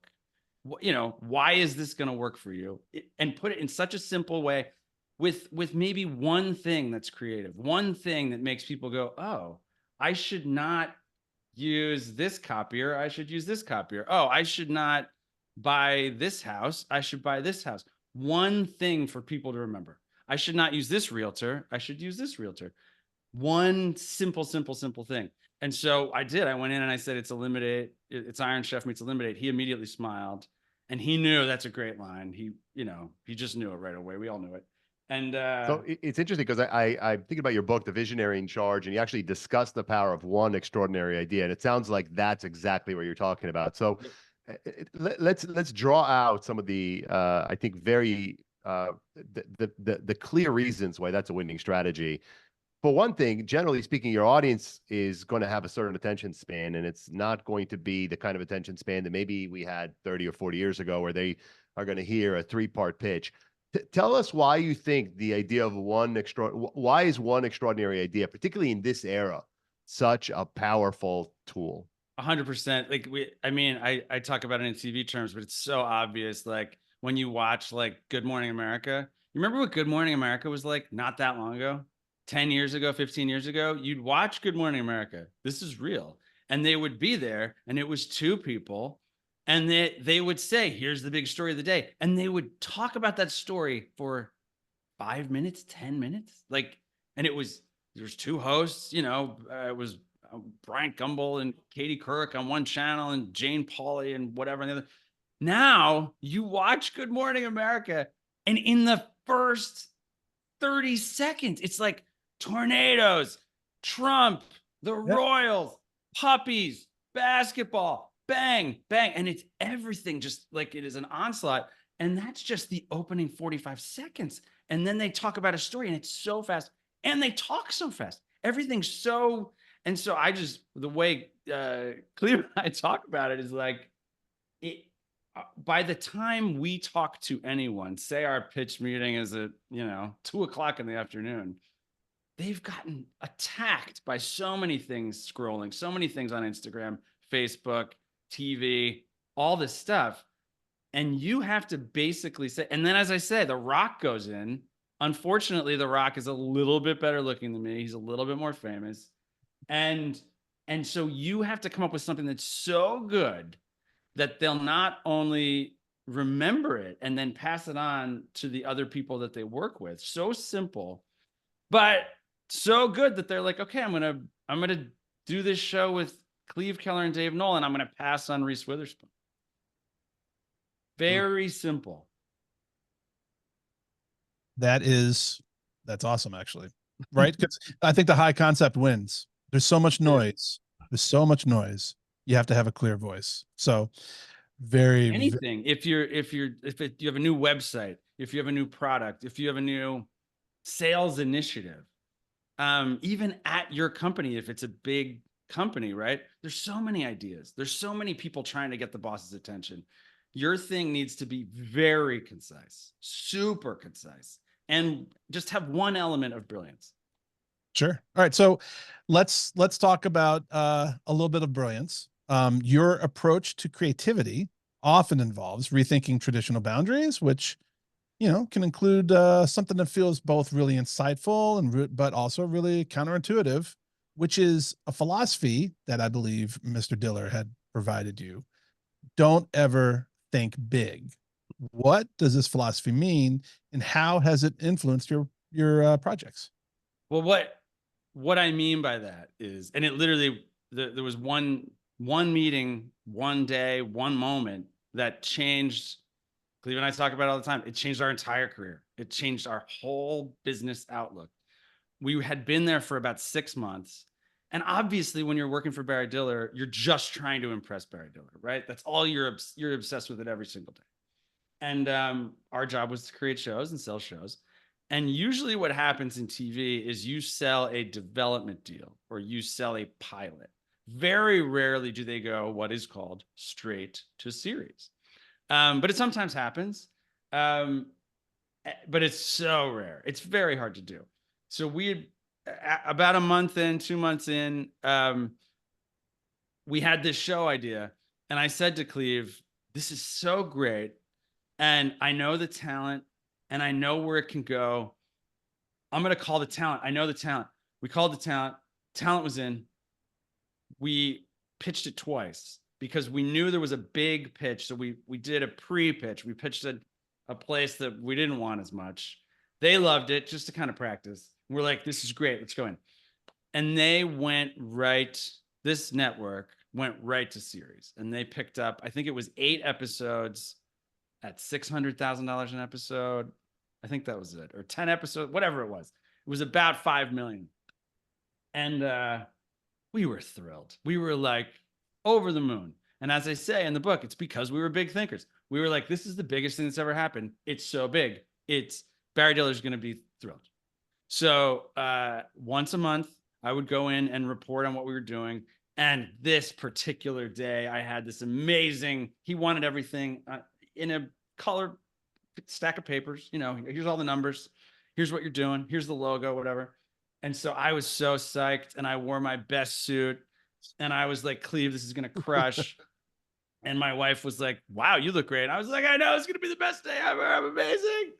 Why is this going to work for you? And put it in such a simple way with maybe one thing that's creative, one thing that makes people go, oh, I should not use this copier. I should use this copier. Oh, I should not buy this house. I should buy this house. One thing for people to remember. I should not use this realtor. I should use this realtor. One simple thing. And so I did. I went in and I said, it's Iron Chef meets Eliminate. He immediately smiled and he knew that's a great line. He just knew it right away. We all knew it. And so it's interesting because I'm thinking about your book, The Visionary in Charge, and you actually discuss the power of one extraordinary idea. And it sounds like that's exactly what you're talking about. So let's draw out some of the, I think, very, the clear reasons why that's a winning strategy. For one thing, generally speaking, your audience is going to have a certain attention span, and it's not going to be the kind of attention span that maybe we had 30 or 40 years ago, where they are going to hear a 3-part pitch. Tell us why you think the idea of why is one extraordinary idea, particularly in this era, such a powerful tool? 100%. Like I talk about it in TV terms, but it's so obvious. Like when you watch like Good Morning America, you remember what Good Morning America was like not that long ago? 10 years ago, 15 years ago, you'd watch Good Morning America. This is real. And they would be there and it was 2 people and they would say, here's the big story of the day. And they would talk about that story for 5 minutes, 10 minutes. Like, and there's 2 hosts, it was Bryant Gumbel and Katie Couric on one channel and Jane Pauley and whatever on the other. Now you watch Good Morning America and in the first 30 seconds, it's like tornadoes, Trump, the Royals, puppies, basketball, bang, bang. And it's everything just like it is an onslaught. And that's just the opening 45 seconds. And then they talk about a story and it's so fast and they talk so fast. Everything's so, and so the way Cleve and I talk about it is like, by the time we talk to anyone, say our pitch meeting is at 2:00 in the afternoon, they've gotten attacked by so many things scrolling, so many things on Instagram, Facebook, TV, all this stuff. And you have to basically say, and then as I say, The Rock goes in. Unfortunately, The Rock is a little bit better looking than me. He's a little bit more famous. And so you have to come up with something that's so good that they'll not only remember it and then pass it on to the other people that they work with. So simple, but so good that they're like, okay, I'm gonna do this show with Cleve Keller and Dave Noll, and I'm gonna pass on Reese Witherspoon. Very simple. That's awesome, actually. Right? Because I think the high concept wins. There's so much noise. There's so much noise. You have to have a clear voice. So anything. If you have a new website, if you have a new product, if you have a new sales initiative, even at your company, if it's a big company, right? There's so many ideas. There's so many people trying to get the boss's attention. Your thing needs to be very concise, super concise, and just have one element of brilliance. Sure. All right. So let's talk about a little bit of brilliance. Your approach to creativity often involves rethinking traditional boundaries, which can include something that feels both really insightful but also really counterintuitive, which is a philosophy that I believe Mr. Diller had provided you. Don't ever think big. What does this philosophy mean, and how has it influenced your projects? Well, what I mean by that is, and it literally, there was one meeting, one day, one moment that changed. Cleve and I talk about it all the time. It changed our entire career. It changed our whole business outlook. We had been there for about 6 months. And obviously, when you're working for Barry Diller, you're just trying to impress Barry Diller, right? That's all you're obsessed with it every single day. And our job was to create shows and sell shows. And usually what happens in TV is you sell a development deal or you sell a pilot. Very rarely do they go what is called straight to series. But it sometimes happens. But it's so rare. It's very hard to do. So we, about a month in, 2 months in, we had this show idea. And I said to Cleve, this is so great. And I know the talent and I know where it can go. I'm going to call the talent. I know the talent. We called the talent. Talent was in. We pitched it twice. because we knew there was a big pitch. So we did a pre-pitch. We pitched a place that we didn't want as much. They loved it just to kind of practice. We're like, this is great. Let's go in. And they went right, this network went right to series. And they picked up, I think it was 8 episodes at $600,000 an episode. I think that was it. Or 10 episodes, whatever it was. It was about 5 million. And we were thrilled. We were like over the moon. And as I say in the book, it's because we were big thinkers. We were like, this is the biggest thing that's ever happened. It's so big. Barry Diller's going to be thrilled. So once a month, I would go in and report on what we were doing. And this particular day, I had this amazing, he wanted everything in a color stack of papers. You know, here's all the numbers. Here's what you're doing. Here's the logo, whatever. And so I was so psyched, and I wore my best suit, and I was like, Cleve, this is going to crush. And my wife was like, wow, you look great. And I was like, I know, it's going to be the best day ever. I'm amazing.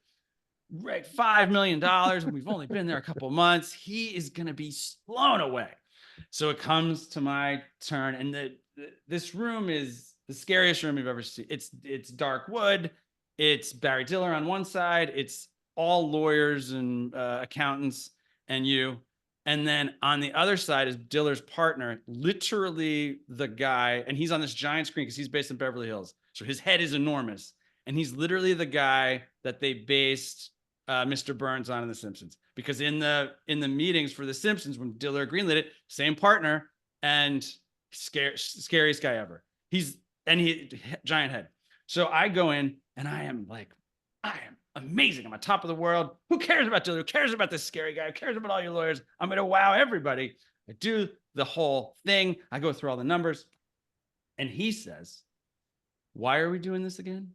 Right. $5 million. And we've only been there a couple of months. He is going to be blown away. So it comes to my turn. And this room is the scariest room you've ever seen. It's dark wood. It's Barry Diller on one side. It's all lawyers and accountants and you. And then on the other side is Diller's partner, literally the guy. And he's on this giant screen because he's based in Beverly Hills. So his head is enormous. And he's literally the guy that they based Mr. Burns on in The Simpsons. Because in the meetings for The Simpsons, when Diller greenlit it, same partner and scariest guy ever. Giant head. So I go in and I am amazing. I'm on top of the world. Who cares about Diller? Who cares about this scary guy? Who cares about all your lawyers? I'm going to wow everybody. I do the whole thing. I go through all the numbers. And he says, why are we doing this again?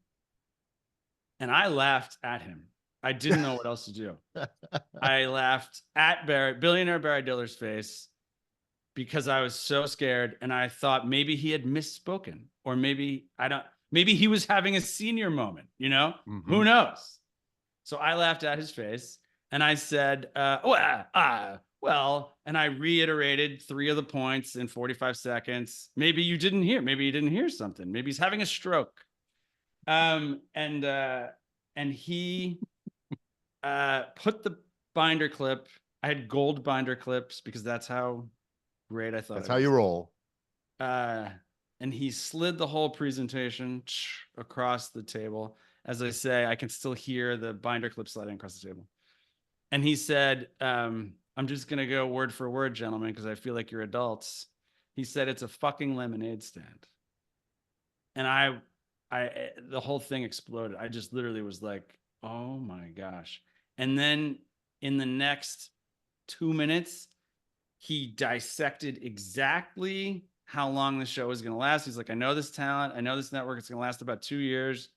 And I laughed at him. I didn't know what else to do. I laughed at billionaire Barry Diller's face because I was so scared. And I thought maybe he had misspoken, or maybe he was having a senior moment, you know, Who knows? So I laughed at his face and I said, well, and I reiterated 3 of the points in 45 seconds. Maybe you didn't hear, maybe you didn't hear something. Maybe he's having a stroke. And he put the binder clip. I had gold binder clips because that's how great I thought. That's how you roll. And he slid the whole presentation across the table. As I say, I can still hear the binder clip sliding across the table. And he said, I'm just going to go word for word, gentlemen, because I feel like you're adults. He said, it's a fucking lemonade stand. And the whole thing exploded. I just literally was like, oh my gosh. And then in the next 2 minutes, he dissected exactly how long the show was going to last. He's like, I know this talent. I know this network. It's going to last about 2 years.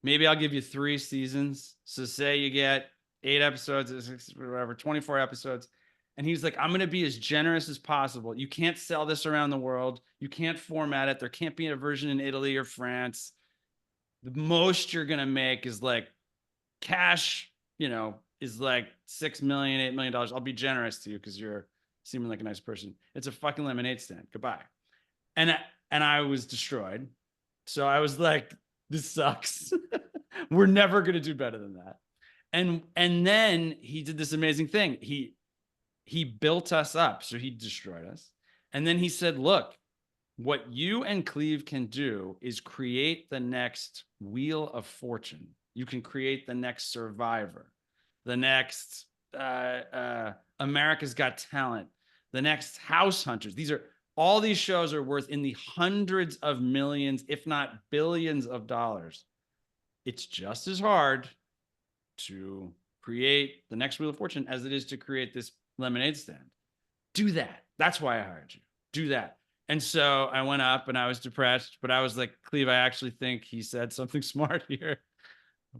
Maybe I'll give you 3 seasons. So say you get 8 episodes, whatever, 24 episodes. And he's like, I'm going to be as generous as possible. You can't sell this around the world. You can't format it. There can't be a version in Italy or France. The most you're going to make is like cash, is like $6 million, $8 million. I'll be generous to you because you're seeming like a nice person. It's a fucking lemonade stand. Goodbye. And I was destroyed. So I was like, this sucks. We're never going to do better than that. And then he did this amazing thing. He built us up. So he destroyed us. And then he said, look, what you and Cleve can do is create the next Wheel of Fortune. You can create the next Survivor, the next America's Got Talent, the next House Hunters. All these shows are worth in the hundreds of millions, if not billions of dollars. It's just as hard to create the next Wheel of Fortune as it is to create this lemonade stand. Do that. That's why I hired you. Do that. And so I went up and I was depressed, but I was like, Cleve, I actually think he said something smart here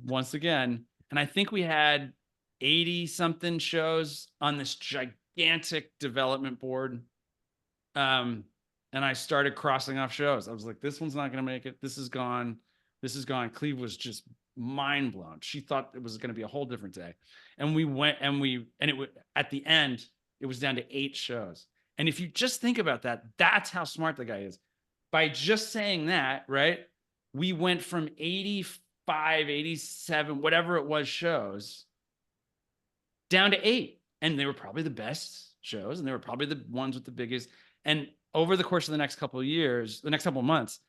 once again. And I think we had 80 something shows on this gigantic development board. And I started crossing off shows. I was like, this one's not going to make it. This is gone. This is gone. Cleve was just mind blown. She thought it was going to be a whole different day. And we went at the end, it was down to 8 shows. And if you just think about that, that's how smart the guy is. by just saying that, right? We went from 85, 87, whatever it was, shows down to 8. And they were probably the best shows, and they were probably the ones with the biggest. And over the course of the next couple of years, the next couple of months,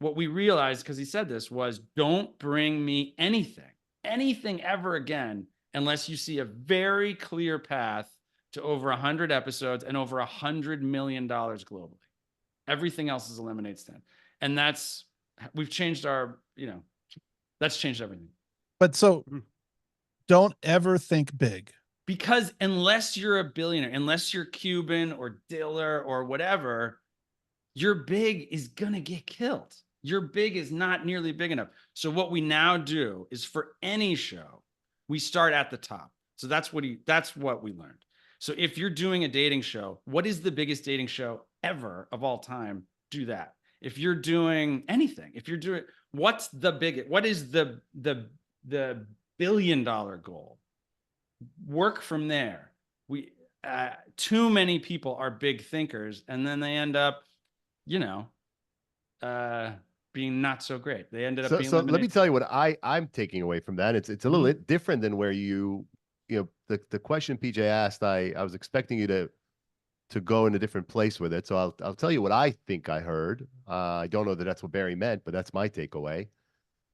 what we realized, because he said this, was don't bring me anything ever again, unless you see a very clear path to over 100 episodes and over $100 million globally. Everything else is a lemonade stand. And we've changed that's changed everything. But so don't ever think big. Because unless you're a billionaire, unless you're Cuban or Diller or whatever, your big is going to get killed. Your big is not nearly big enough. So what we now do is, for any show, we start at the top. So that's what we learned. So if you're doing a dating show, what is the biggest dating show ever of all time? Do that. If you're doing anything, what's the biggest, what is the $1 billion goal? Work from there. Too many people are big thinkers, and then they end up, being not so great. They ended up being. So let me tell you what I'm taking away from that. It's a little bit different than where the question PJ asked. I was expecting you to go in a different place with it. So I'll tell you what I think I heard. I don't know that that's what Barry meant, but that's my takeaway.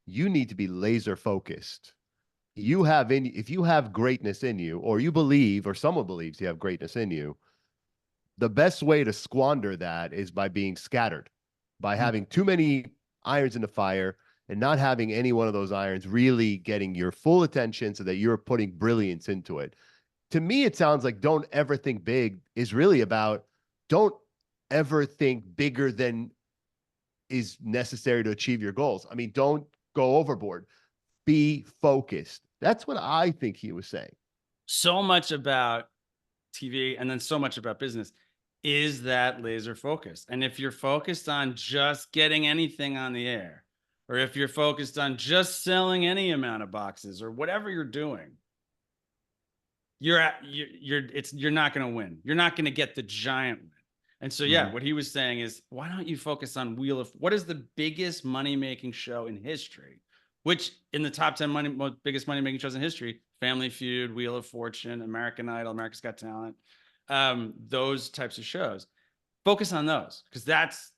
You need to be laser focused. If you have greatness in you, or you believe, or someone believes you have greatness in you, the best way to squander that is by being scattered, by having too many irons in the fire and not having any one of those irons really getting your full attention so that you're putting brilliance into it. To me, it sounds like don't ever think big is really about don't ever think bigger than is necessary to achieve your goals. I mean, don't go overboard. Be focused. That's what I think he was saying. So much about TV and then so much about business is that laser focus. And if you're focused on just getting anything on the air, or if you're focused on just selling any amount of boxes, or whatever you're doing, you're not going to win. You're not going to get the giant win. And so, what he was saying is, why don't you focus on what is the biggest money-making show in history? Which in the top 10 biggest money-making shows in history, Family Feud, Wheel of Fortune, American Idol, America's Got Talent, those types of shows. Focus on those, because that's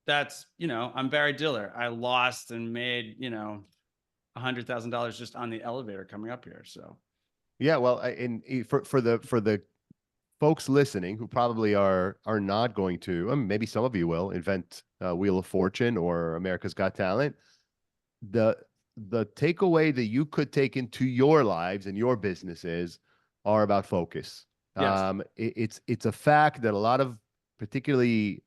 I'm Barry Diller. I lost and made $100,000 just on the elevator coming up here. So yeah, well, for the folks listening who probably are not going to, maybe some of you will invent Wheel of Fortune or America's Got Talent. The takeaway that you could take into your lives and your businesses are about focus. Yes. It's a fact that a lot of particularly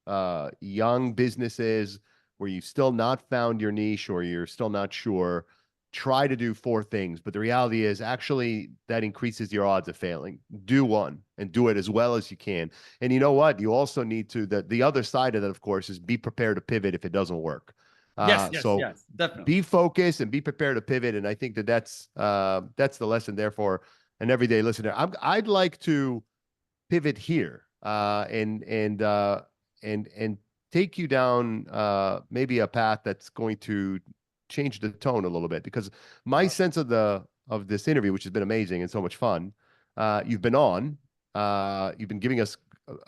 young businesses where you've still not found your niche or you're still not sure, try to do 4 things. But the reality is actually that increases your odds of failing. Do one and do it as well as you can. And you know what? You also need to, the other side of that, of course, is be prepared to pivot if it doesn't work. Yes, definitely. Be focused and be prepared to pivot. And I think that's the lesson there for an everyday listener. I'd like to pivot here and take you down maybe a path that's going to change the tone a little bit, because my sense of this interview, which has been amazing and so much fun, you've been giving us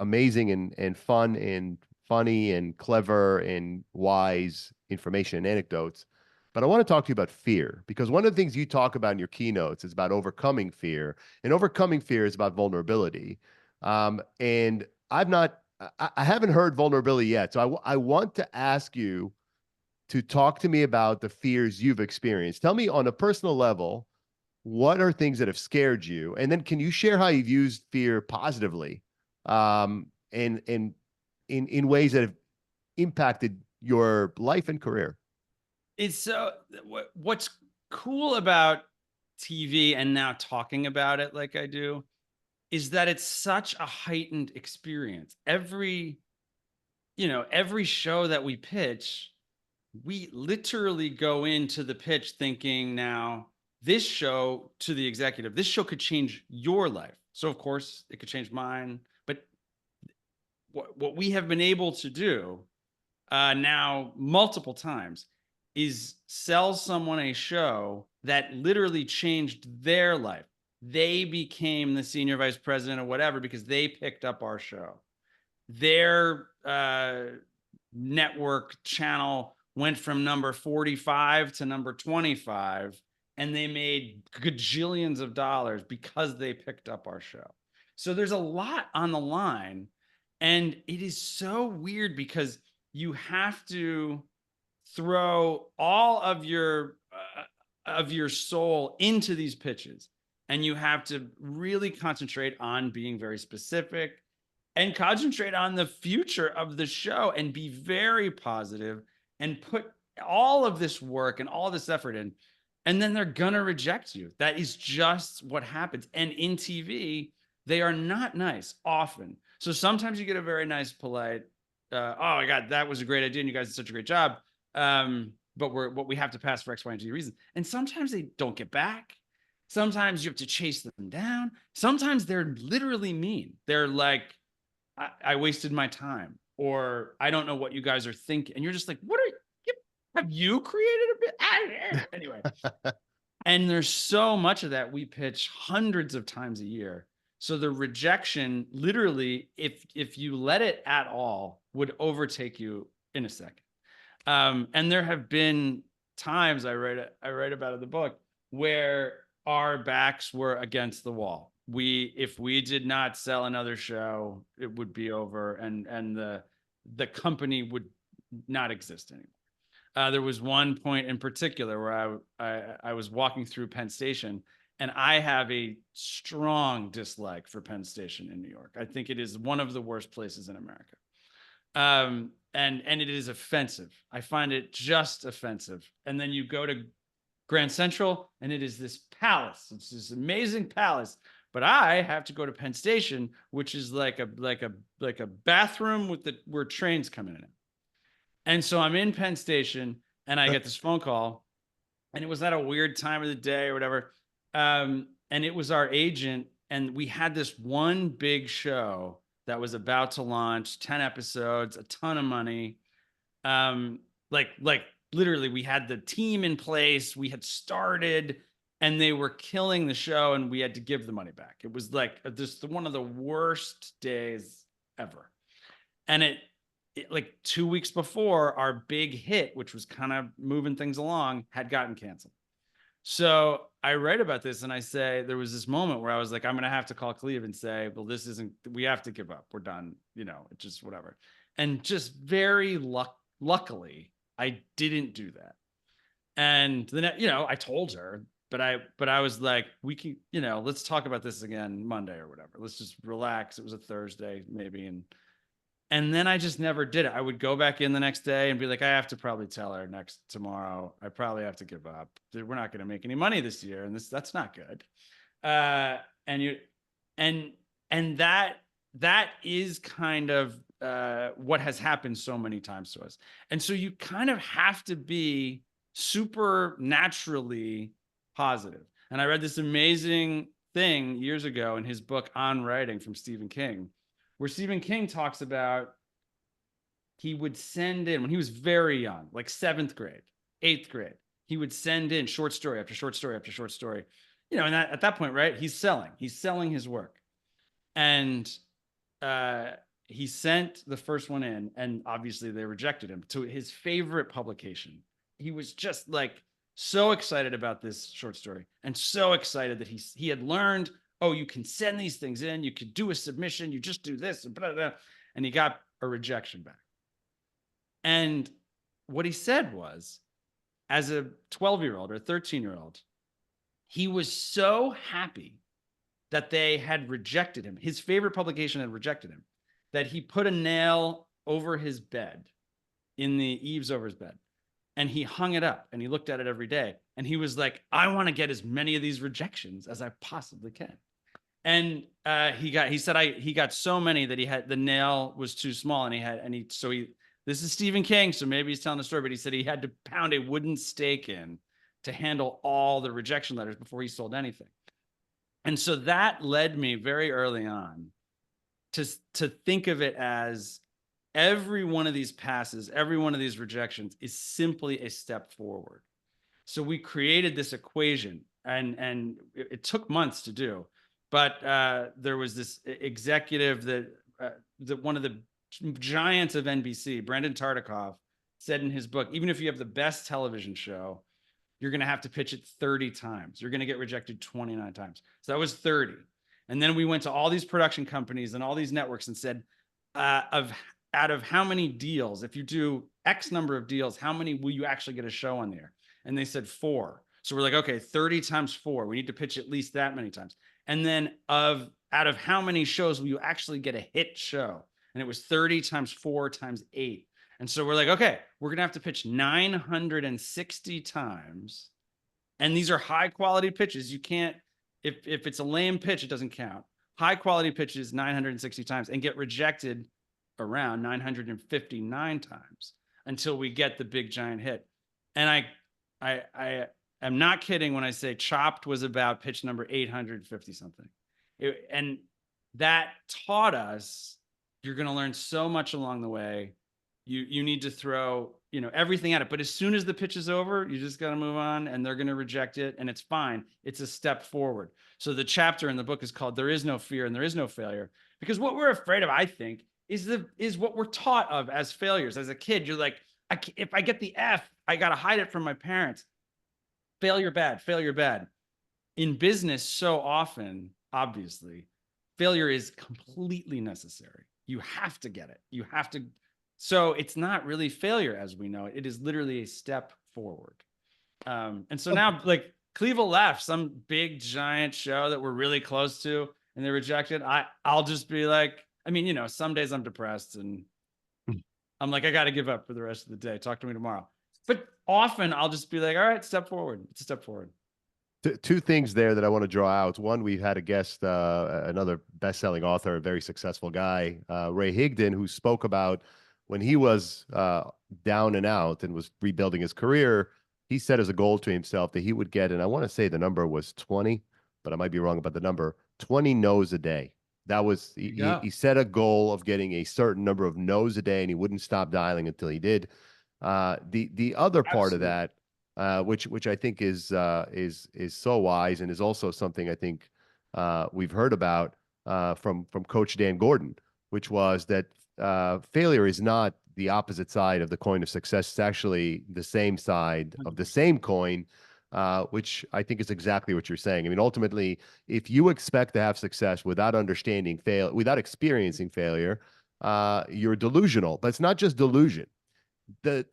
amazing and fun and funny and clever and wise information and anecdotes. But I want to talk to you about fear, because one of the things you talk about in your keynotes is about overcoming fear, and overcoming fear is about vulnerability. And I haven't heard vulnerability yet. So I want to ask you to talk to me about the fears you've experienced. Tell me on a personal level, what are things that have scared you? And then can you share how you've used fear positively, and in ways that have impacted your life and career? It's what's cool about TV and now talking about it like I do is that it's such a heightened experience. Every show that we pitch, we literally go into the pitch thinking, now this show, to the executive, this show could change your life. So of course it could change mine, but what we have been able to do now multiple times, is sell someone a show that literally changed their life. They became the senior vice president or whatever because they picked up our show. Their network channel went from number 45 to number 25, and they made gajillions of dollars because they picked up our show. So there's a lot on the line, and it is so weird because you have to throw all of your soul into these pitches, and you have to really concentrate on being very specific and concentrate on the future of the show and be very positive and put all of this work and all this effort in, and then they're gonna reject you. That is just what happens. And in TV, they are not nice often. So sometimes you get a very nice, polite, oh my God, that was a great idea and you guys did such a great job. But we have to pass for X, Y, and Z reasons. And sometimes they don't get back. Sometimes you have to chase them down. Sometimes they're literally mean. They're like, I wasted my time, or I don't know what you guys are thinking. And you're just like, have you created a bit? Anyway. And there's so much of that. We pitch hundreds of times a year. So the rejection, literally, if you let it at all, would overtake you in a second. And there have been times I write about in the book where our backs were against the wall. If we did not sell another show, it would be over, and the company would not exist anymore. There was one point in particular where I was walking through Penn Station, and I have a strong dislike for Penn Station in New York. I think it is one of the worst places in America. And it is offensive. I find it just offensive. And then you go to Grand Central, and it is this palace. It's this amazing palace. But I have to go to Penn Station, which is like a bathroom where trains come in. And so I'm in Penn Station, and I get this phone call, and it was at a weird time of the day or whatever. And it was our agent, and we had this one big show that was about to launch, 10 episodes, a ton of money. Like literally, we had the team in place, we had started, and they were killing the show, and we had to give the money back. It was like just one of the worst days ever. And it like 2 weeks before, our big hit, which was kind of moving things along, had gotten canceled. So I write about this, and I say there was this moment where I was like, I'm going to have to call Cleve and say, well, we have to give up. We're done. It's just whatever. And just very luckily, I didn't do that. And then, I told her, but I was like, we can, let's talk about this again Monday or whatever. Let's just relax. It was a Thursday maybe. And then I just never did it. I would go back in the next day and be like, I have to probably tell her tomorrow. I probably have to give up. We're not going to make any money this year, and that's not good. And that is kind of what has happened so many times to us. And so you kind of have to be super naturally positive. And I read this amazing thing years ago in his book On Writing from Stephen King, where Stephen King talks about he would send in, when he was very young, like 7th grade, 8th grade, he would send in short story after short story after short story. And at that point, right, he's selling his work. And he sent the first one in, and obviously they rejected him, to his favorite publication. He was just like so excited about this short story, and so excited that he had learned, oh, you can send these things in, you could do a submission, you just do this, and blah, blah, blah. And he got a rejection back. And what he said was, as a 12-year-old or 13-year-old, he was so happy that they had rejected him. His favorite publication had rejected him, that he put a nail over his bed, in the eaves over his bed, and he hung it up, and he looked at it every day. And he was like, I want to get as many of these rejections as I possibly can. And he got so many that the nail was too small, and this is Stephen King, so maybe he's telling the story, but he said he had to pound a wooden stake in to handle all the rejection letters before he sold anything. And so that led me very early on to think of it as every one of these passes, every one of these rejections is simply a step forward. So we created this equation, and it took months to do, but there was this executive that one of the giants of NBC, Brendan Tartikoff, said in his book, even if you have the best television show, you're going to have to pitch it 30 times. You're going to get rejected 29 times. So that was 30. And then we went to all these production companies and all these networks and said, out of how many deals, if you do X number of deals, how many will you actually get a show on there? And they said 4. So we're like, okay, 30 times 4. We need to pitch at least that many times. And then out of how many shows will you actually get a hit show? And it was 30 times 4 times 8. And so we're like, okay, we're going to have to pitch 960 times. And these are high quality pitches. You can't, if it's a lame pitch, it doesn't count. High quality pitches 960 times and get rejected around 959 times until we get the big giant hit. And I am not kidding when I say Chopped was about pitch number 850 something. And that taught us you're going to learn so much along the way. You need to throw, everything at it. But as soon as the pitch is over, you just got to move on, and they're going to reject it, and it's fine. It's a step forward. So the chapter in the book is called "There Is No Fear and There Is No Failure," because what we're afraid of, I think, is what we're taught of as failures. As a kid, you're like, if I get the F, I got to hide it from my parents. Failure bad, failure bad. In business, so often, obviously, failure is completely necessary. You have to get it. You have to. So it's not really failure as we know it. It is literally a step forward. And so now, like, Cleve left some big giant show that we're really close to, and they rejected. I'll just be like, some days I'm depressed and I'm like, I got to give up for the rest of the day. Talk to me tomorrow. But often I'll just be like, all right, step forward. It's a step forward. Two things there that I want to draw out. One, we've had a guest, another best-selling author, a very successful guy, Ray Higdon, who spoke about when he was down and out and was rebuilding his career. He set as a goal to himself that he would get, and I want to say the number was 20, but I might be wrong about the number, 20 no's a day. That was, he set a goal of getting a certain number of no's a day, and he wouldn't stop dialing until he did. The other part of that, which I think is so wise, and is also something I think we've heard about from Coach Dan Gordon, which was that failure is not the opposite side of the coin of success. It's actually the same side of the same coin, which I think is exactly what you're saying. I mean, ultimately, if you expect to have success without understanding without experiencing failure, you're delusional. But it's not just delusion.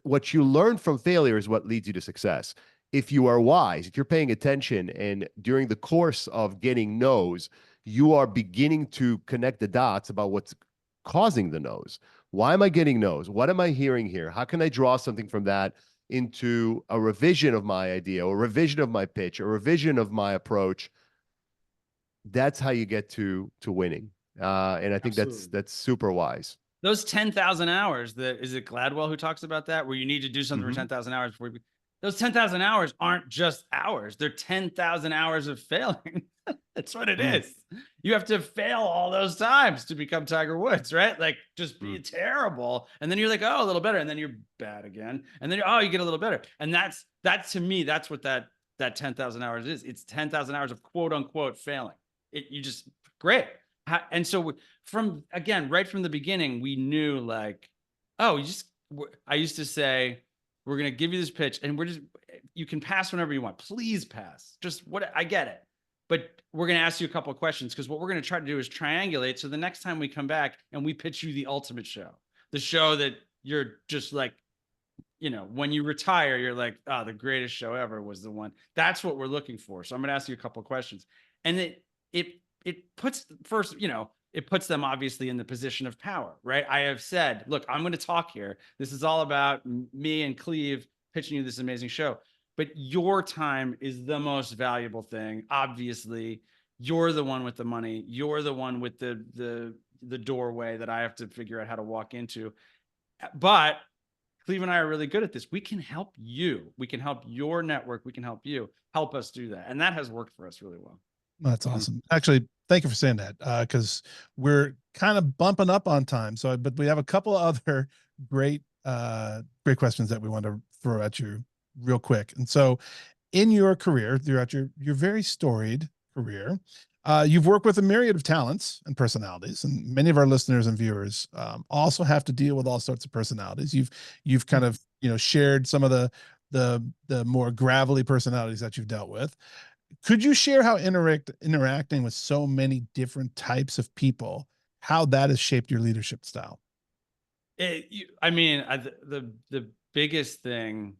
What you learn from failure is what leads you to success. If you are wise, if you're paying attention, and during the course of getting no's, you are beginning to connect the dots about what's causing the no's. Why am I getting no's? What am I hearing here? How can I draw something from that into a revision of my idea, or a revision of my pitch, or a revision of my approach? That's how you get to winning. And I think that's super wise. Those 10,000 hours, is it Gladwell who talks about that, where you need to do something for 10,000 hours before those 10,000 hours aren't just hours. They're 10,000 hours of failing. That's what it is. You have to fail all those times to become Tiger Woods, right? Like, just be terrible. And then you're like, oh, a little better. And then you're bad again. And then, you get a little better. And that to me, that's what that 10,000 hours is. It's 10,000 hours of quote unquote failing. Great. And so right from the beginning, we knew, like, I used to say, we're going to give you this pitch, and you can pass whenever you want. Please pass. I get it. But we're going to ask you a couple of questions, because what we're going to try to do is triangulate. So the next time we come back and we pitch you the ultimate show, the show that you're just like, when you retire, you're like, oh, the greatest show ever was the one. That's what we're looking for. So I'm going to ask you a couple of questions. And it puts it puts them obviously in the position of power, right? I have said, look, I'm going to talk here. This is all about me and Cleve pitching you this amazing show. But your time is the most valuable thing. Obviously, you're the one with the money. You're the one with the doorway that I have to figure out how to walk into. But Cleve and I are really good at this. We can help you. We can help your network. We can help you. Help us do that. And that has worked for us really well. That's awesome. Actually, thank you for saying that, because we're kind of bumping up on time. So, but we have a couple of other great, great questions that we want to throw at you real quick. And so, in your career, throughout your very storied career, you've worked with a myriad of talents and personalities, and many of our listeners and viewers also have to deal with all sorts of personalities. You've kind of shared some of the more gravelly personalities that you've dealt with. Could you share how interacting with so many different types of people, how that has shaped your leadership style? The biggest thing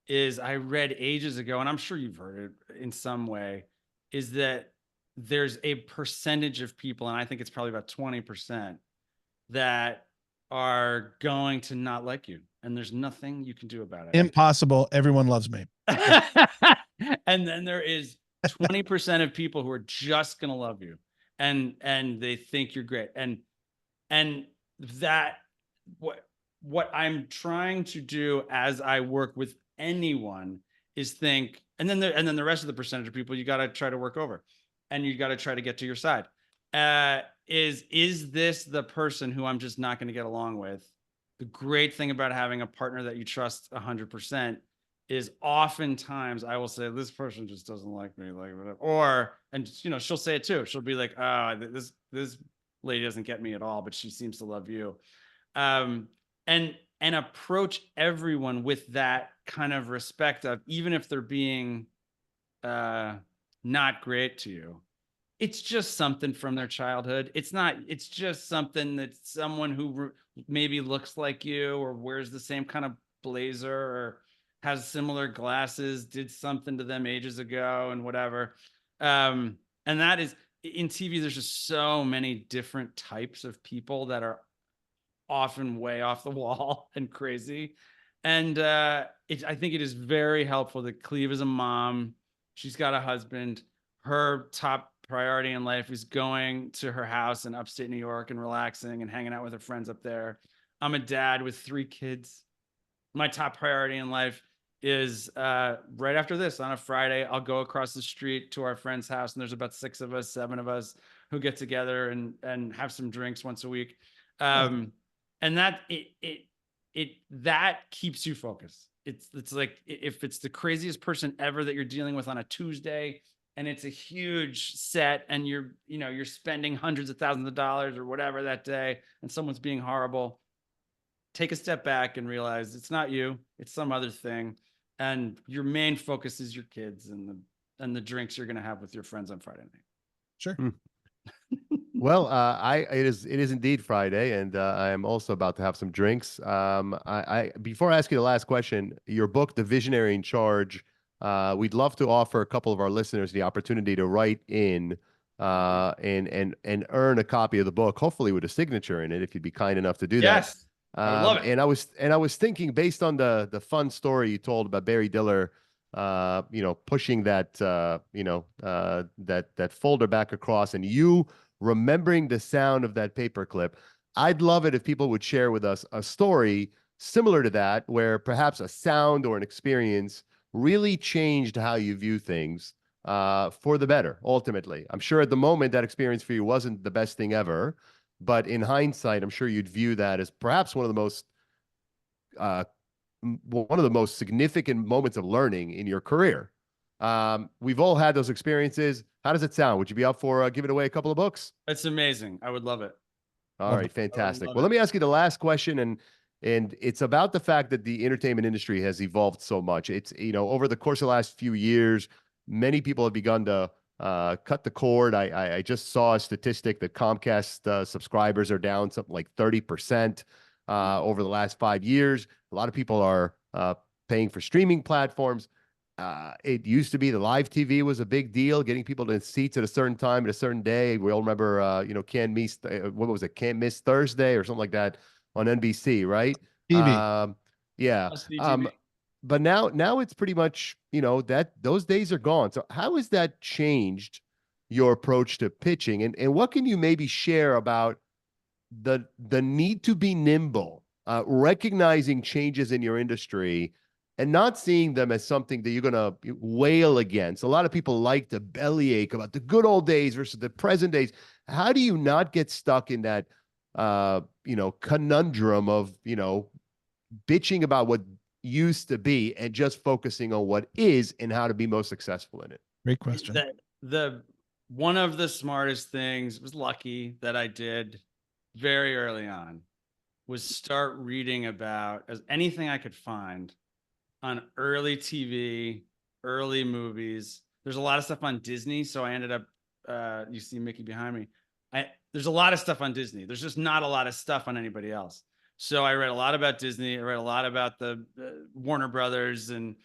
is I read ages ago, and I'm sure you've heard it in some way, is that there's a percentage of people, and I think it's probably about 20%, that are going to not like you, and there's nothing you can do about it. Impossible. Everyone loves me. And then there is 20% of people who are just going to love you, and they think you're great. And that what I'm trying to do as I work with anyone is think, and then the rest of the percentage of people you got to try to work over, and you got to try to get to your side. Is this the person who I'm just not going to get along with? The great thing about having a partner that you trust 100% is oftentimes I will say, this person just doesn't like me, like whatever. And she'll say it too. She'll be like, oh, this lady doesn't get me at all, but she seems to love you. And approach everyone with that kind of respect of, even if they're being not great to you, it's just something from their childhood. It's just something that someone who maybe looks like you or wears the same kind of blazer or has similar glasses, did something to them ages ago and whatever. And that is, in TV, there's just so many different types of people that are often way off the wall and crazy. And I think it is very helpful that Cleve is a mom. She's got a husband. Her top priority in life is going to her house in upstate New York and relaxing and hanging out with her friends up there. I'm a dad with 3 kids. My top priority in life is right after this on a Friday, I'll go across the street to our friend's house, and there's about 6 of us, 7 of us who get together and have some drinks once a week. And that that keeps you focused. It's like, if it's the craziest person ever that you're dealing with on a Tuesday, and it's a huge set, and you're spending hundreds of thousands of dollars or whatever that day, and someone's being horrible, take a step back and realize it's not you, it's some other thing. And your main focus is your kids and the drinks you're going to have with your friends on Friday night. Sure. Well, it is indeed Friday, and I am also about to have some drinks. Before I ask you the last question, your book, The Visionary in Charge, we'd love to offer a couple of our listeners the opportunity to write in and earn a copy of the book, hopefully with a signature in it, if you'd be kind enough to do that. Yes, I would love it. And I was thinking, based on the fun story you told about Barry Diller, pushing that that folder back across, and you remembering the sound of that paperclip, I'd love it if people would share with us a story similar to that, where perhaps a sound or an experience really changed how you view things for the better, ultimately. I'm sure at the moment that experience for you wasn't the best thing ever, but in hindsight, I'm sure you'd view that as perhaps one of the most significant moments of learning in your career. We've all had those experiences. How does it sound? Would you be up for giving away a couple of books? It's amazing. I would love it. All right, fantastic. Well, let me ask you the last question, and it's about the fact that the entertainment industry has evolved so much. It's, over the course of the last few years, many people have begun to cut the cord. I just saw a statistic that Comcast subscribers are down something like 30% over the last 5 years. A lot of people are paying for streaming platforms. It used to be the live TV was a big deal, getting people to seats at a certain time at a certain day. We all remember, Can't Miss Thursday or something like that on NBC, right? TV. Yeah. But now it's pretty much, that those days are gone. So how has that changed your approach to pitching? And what can you maybe share about the need to be nimble, recognizing changes in your industry, and not seeing them as something that you're going to wail against. A lot of people like to bellyache about the good old days versus the present days. How do you not get stuck in that, conundrum of, bitching about what used to be and just focusing on what is and how to be most successful in it? Great question. The one of the smartest things, was lucky that I did very early on, was start reading about anything I could find on early TV, early movies. There's a lot of stuff on Disney, so I ended up. You see Mickey behind me. There's a lot of stuff on Disney. There's just not a lot of stuff on anybody else. So I read a lot about Disney. I read a lot about the Warner Brothers and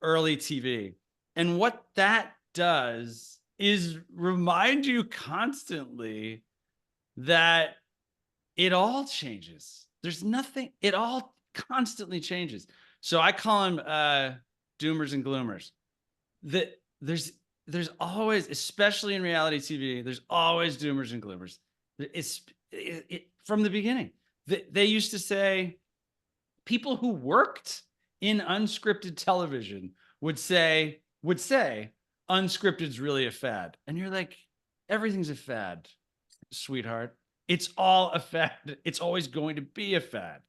early TV. And what that does is remind you constantly that it all changes. There's nothing, it all constantly changes. So I call them doomers and gloomers. There's always, especially in reality TV, there's always doomers and gloomers. It's from the beginning. They used to say, people who worked in unscripted television would say unscripted's really a fad. And you're like, everything's a fad, sweetheart. It's all a fad. It's always going to be a fad.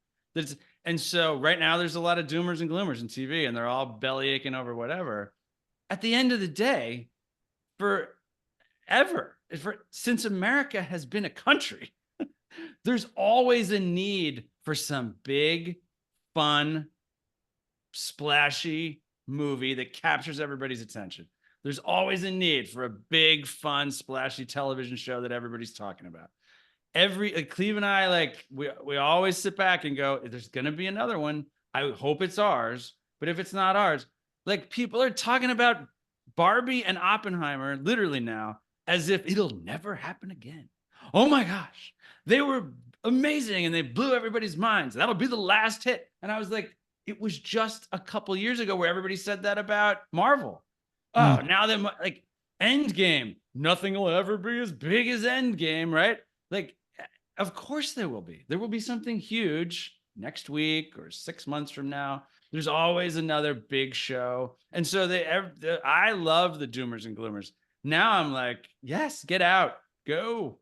And so right now there's a lot of doomers and gloomers in TV, and they're all belly aching over whatever. At the end of the day, since America has been a country, there's always a need for some big, fun, splashy movie that captures everybody's attention. There's always a need for a big, fun, splashy television show that everybody's talking about. Cleve and I, we always sit back and go, there's going to be another one. I hope it's ours. But if it's not ours, people are talking about Barbie and Oppenheimer literally now as if it'll never happen again. Oh my gosh, they were amazing and they blew everybody's minds. That'll be the last hit. And I was like, it was just a couple years ago where everybody said that about Marvel. Oh, now that Endgame, nothing will ever be as big as Endgame, right? Of course there will be. There will be something huge next week or 6 months from now. There's always another big show. And so I love the doomers and gloomers. Now I'm like, yes, get out, go.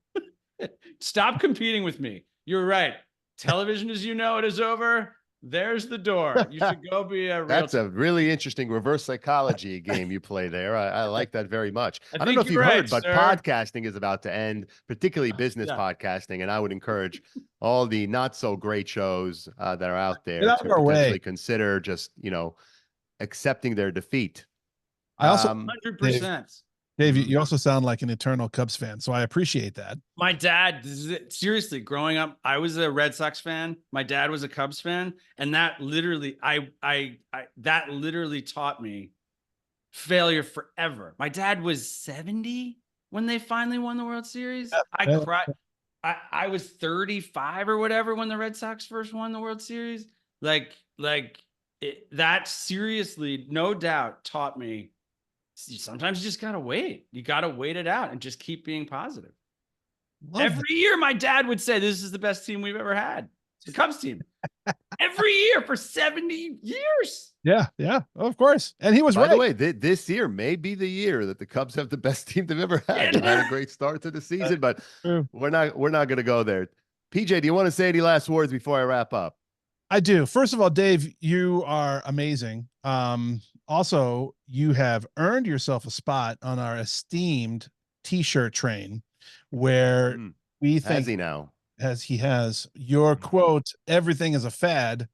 Stop competing with me. You're right. Television as you know it is over. There's the door. You should go be a real. That's a really interesting reverse psychology game you play there. I like that very much. I don't know if you've heard, but podcasting is about to end, particularly business podcasting. And I would encourage all the not so great shows that are out there to potentially consider just, accepting their defeat. I also 100%. Dave, you also sound like an eternal Cubs fan, so I appreciate that. My dad, seriously, growing up, I was a Red Sox fan. My dad was a Cubs fan, and that literally, that literally taught me failure forever. My dad was 70 when they finally won the World Series. I cried. I was 35 or whatever when the Red Sox first won the World Series. That seriously, no doubt, taught me. Sometimes you just gotta wait. You gotta wait it out and just keep being positive. Every year, my dad would say, "This is the best team we've ever had, the Cubs team." Every year for 70 years. Yeah, of course. And he was right. By the way, this year may be the year that the Cubs have the best team they've ever had. They've had a great start to the season, but we're not going to go there. PJ, do you want to say any last words before I wrap up? I do. First of all, Dave, you are amazing. Also, you have earned yourself a spot on our esteemed t-shirt train where we think has he now? As he has your quote, everything is a fad,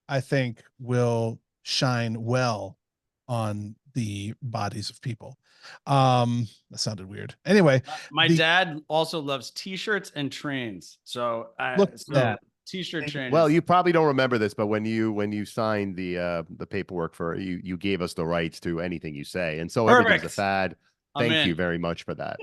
I think will shine well on the bodies of people. That sounded weird. Anyway, my dad also loves t-shirts and trains. So that t-shirt train. Well, you probably don't remember this, but when you signed the paperwork for you gave us the rights to anything you say, and so everything's a fad. Thank you very much for that.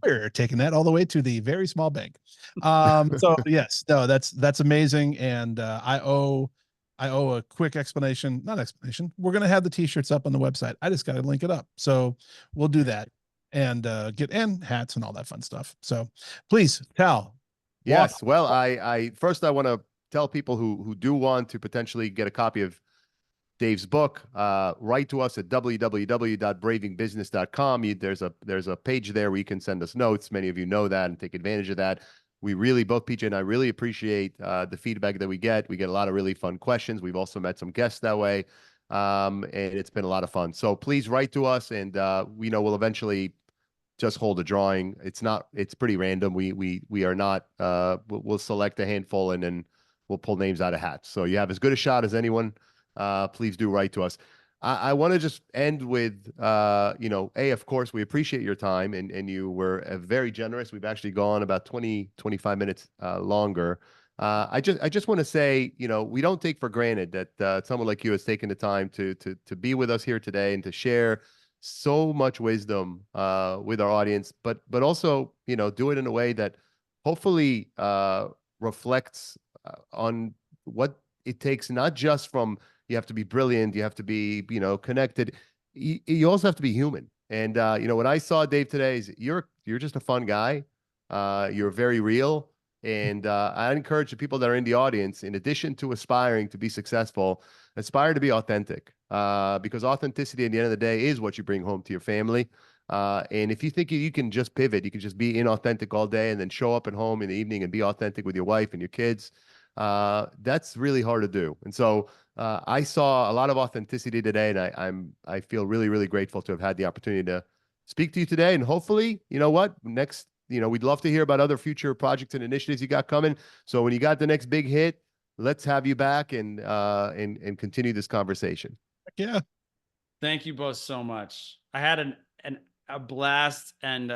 We're taking that all the way to the very small bank. So yes, no, that's amazing, and I owe a quick explanation. Not explanation. We're gonna have the t-shirts up on the website. I just got to link it up, so we'll do that and get hats and all that fun stuff. So please, Tal. Yes. Well, I first I want to tell people who do want to potentially get a copy of Dave's book, write to us at www.bravingbusiness.com. There's a page there where you can send us notes. Many of you know that and take advantage of that. We really, both PJ and I really appreciate the feedback that we get. We get a lot of really fun questions. We've also met some guests that way. And it's been a lot of fun. So please write to us, and we'll eventually just hold a drawing. It's pretty random. We are not, we'll select a handful and then we'll pull names out of hats. So you have as good a shot as anyone. Please do write to us. I want to just end with, of course, we appreciate your time, and you were very generous. We've actually gone about 25 minutes longer. I just want to say, we don't take for granted that someone like you has taken the time to be with us here today and to share so much wisdom with our audience, but also, do it in a way that hopefully reflects on what it takes, not just from, you have to be brilliant, you have to be, connected. You also have to be human. And, what I saw, Dave, today is you're just a fun guy. You're very real. And I encourage the people that are in the audience, in addition to aspiring to be successful, aspire to be authentic, because authenticity at the end of the day is what you bring home to your family. And if you think you can just pivot, you can just be inauthentic all day and then show up at home in the evening and be authentic with your wife and your kids, that's really hard to do. And so I saw a lot of authenticity today, and I feel really, really grateful to have had the opportunity to speak to you today. And hopefully, next, we'd love to hear about other future projects and initiatives you got coming. So when you got the next big hit, let's have you back and continue this conversation. Yeah. Thank you both so much. I had a blast, and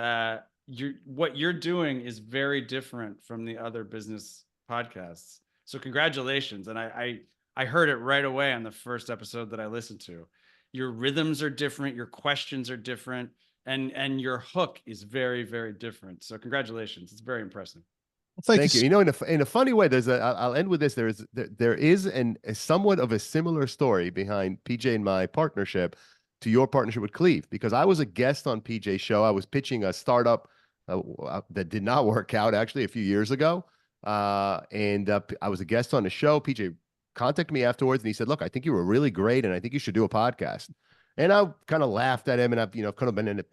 what you're doing is very different from the other business podcasts. So congratulations. And I heard it right away on the first episode that I listened to. Your rhythms are different. Your questions are different. And your hook is very, very different. So congratulations. It's very impressive. Well, thank you. In a funny way, I'll end with this. There is a somewhat of a similar story behind PJ and my partnership to your partnership with Cleve, because I was a guest on PJ's show. I was pitching a startup that did not work out actually a few years ago. And I was a guest on the show. PJ contacted me afterwards and he said, "Look, I think you were really great and I think you should do a podcast." And I kind of laughed at him, and I've, kind of been a,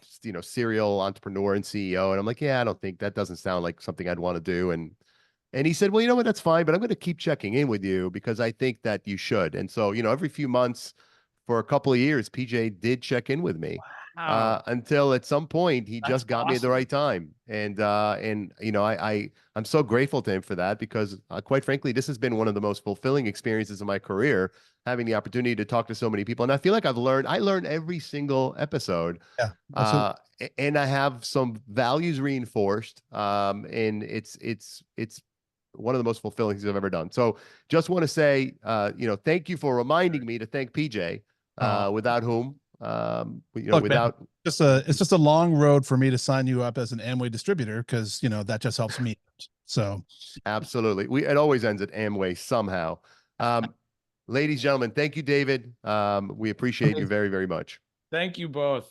serial entrepreneur and CEO. And I'm like, yeah, I don't think that doesn't sound like something I'd want to do. And he said, well, you know what, that's fine, but I'm going to keep checking in with you because I think that you should. And so, every few months for a couple of years, PJ did check in with me. Wow. Until at some point he That's just got me at the right time. And I'm so grateful to him for that, because quite frankly, this has been one of the most fulfilling experiences of my career, having the opportunity to talk to so many people. And I feel like I learn every single episode. Yeah. And I have some values reinforced. And it's one of the most fulfilling things I've ever done. So just want to say, thank you for reminding me to thank PJ, without whom, Look, man, it's just a long road for me to sign you up as an Amway distributor, because that just helps me. So absolutely, it always ends at Amway somehow. Ladies and gentlemen, thank you, David. We appreciate you very, very much. Thank you both.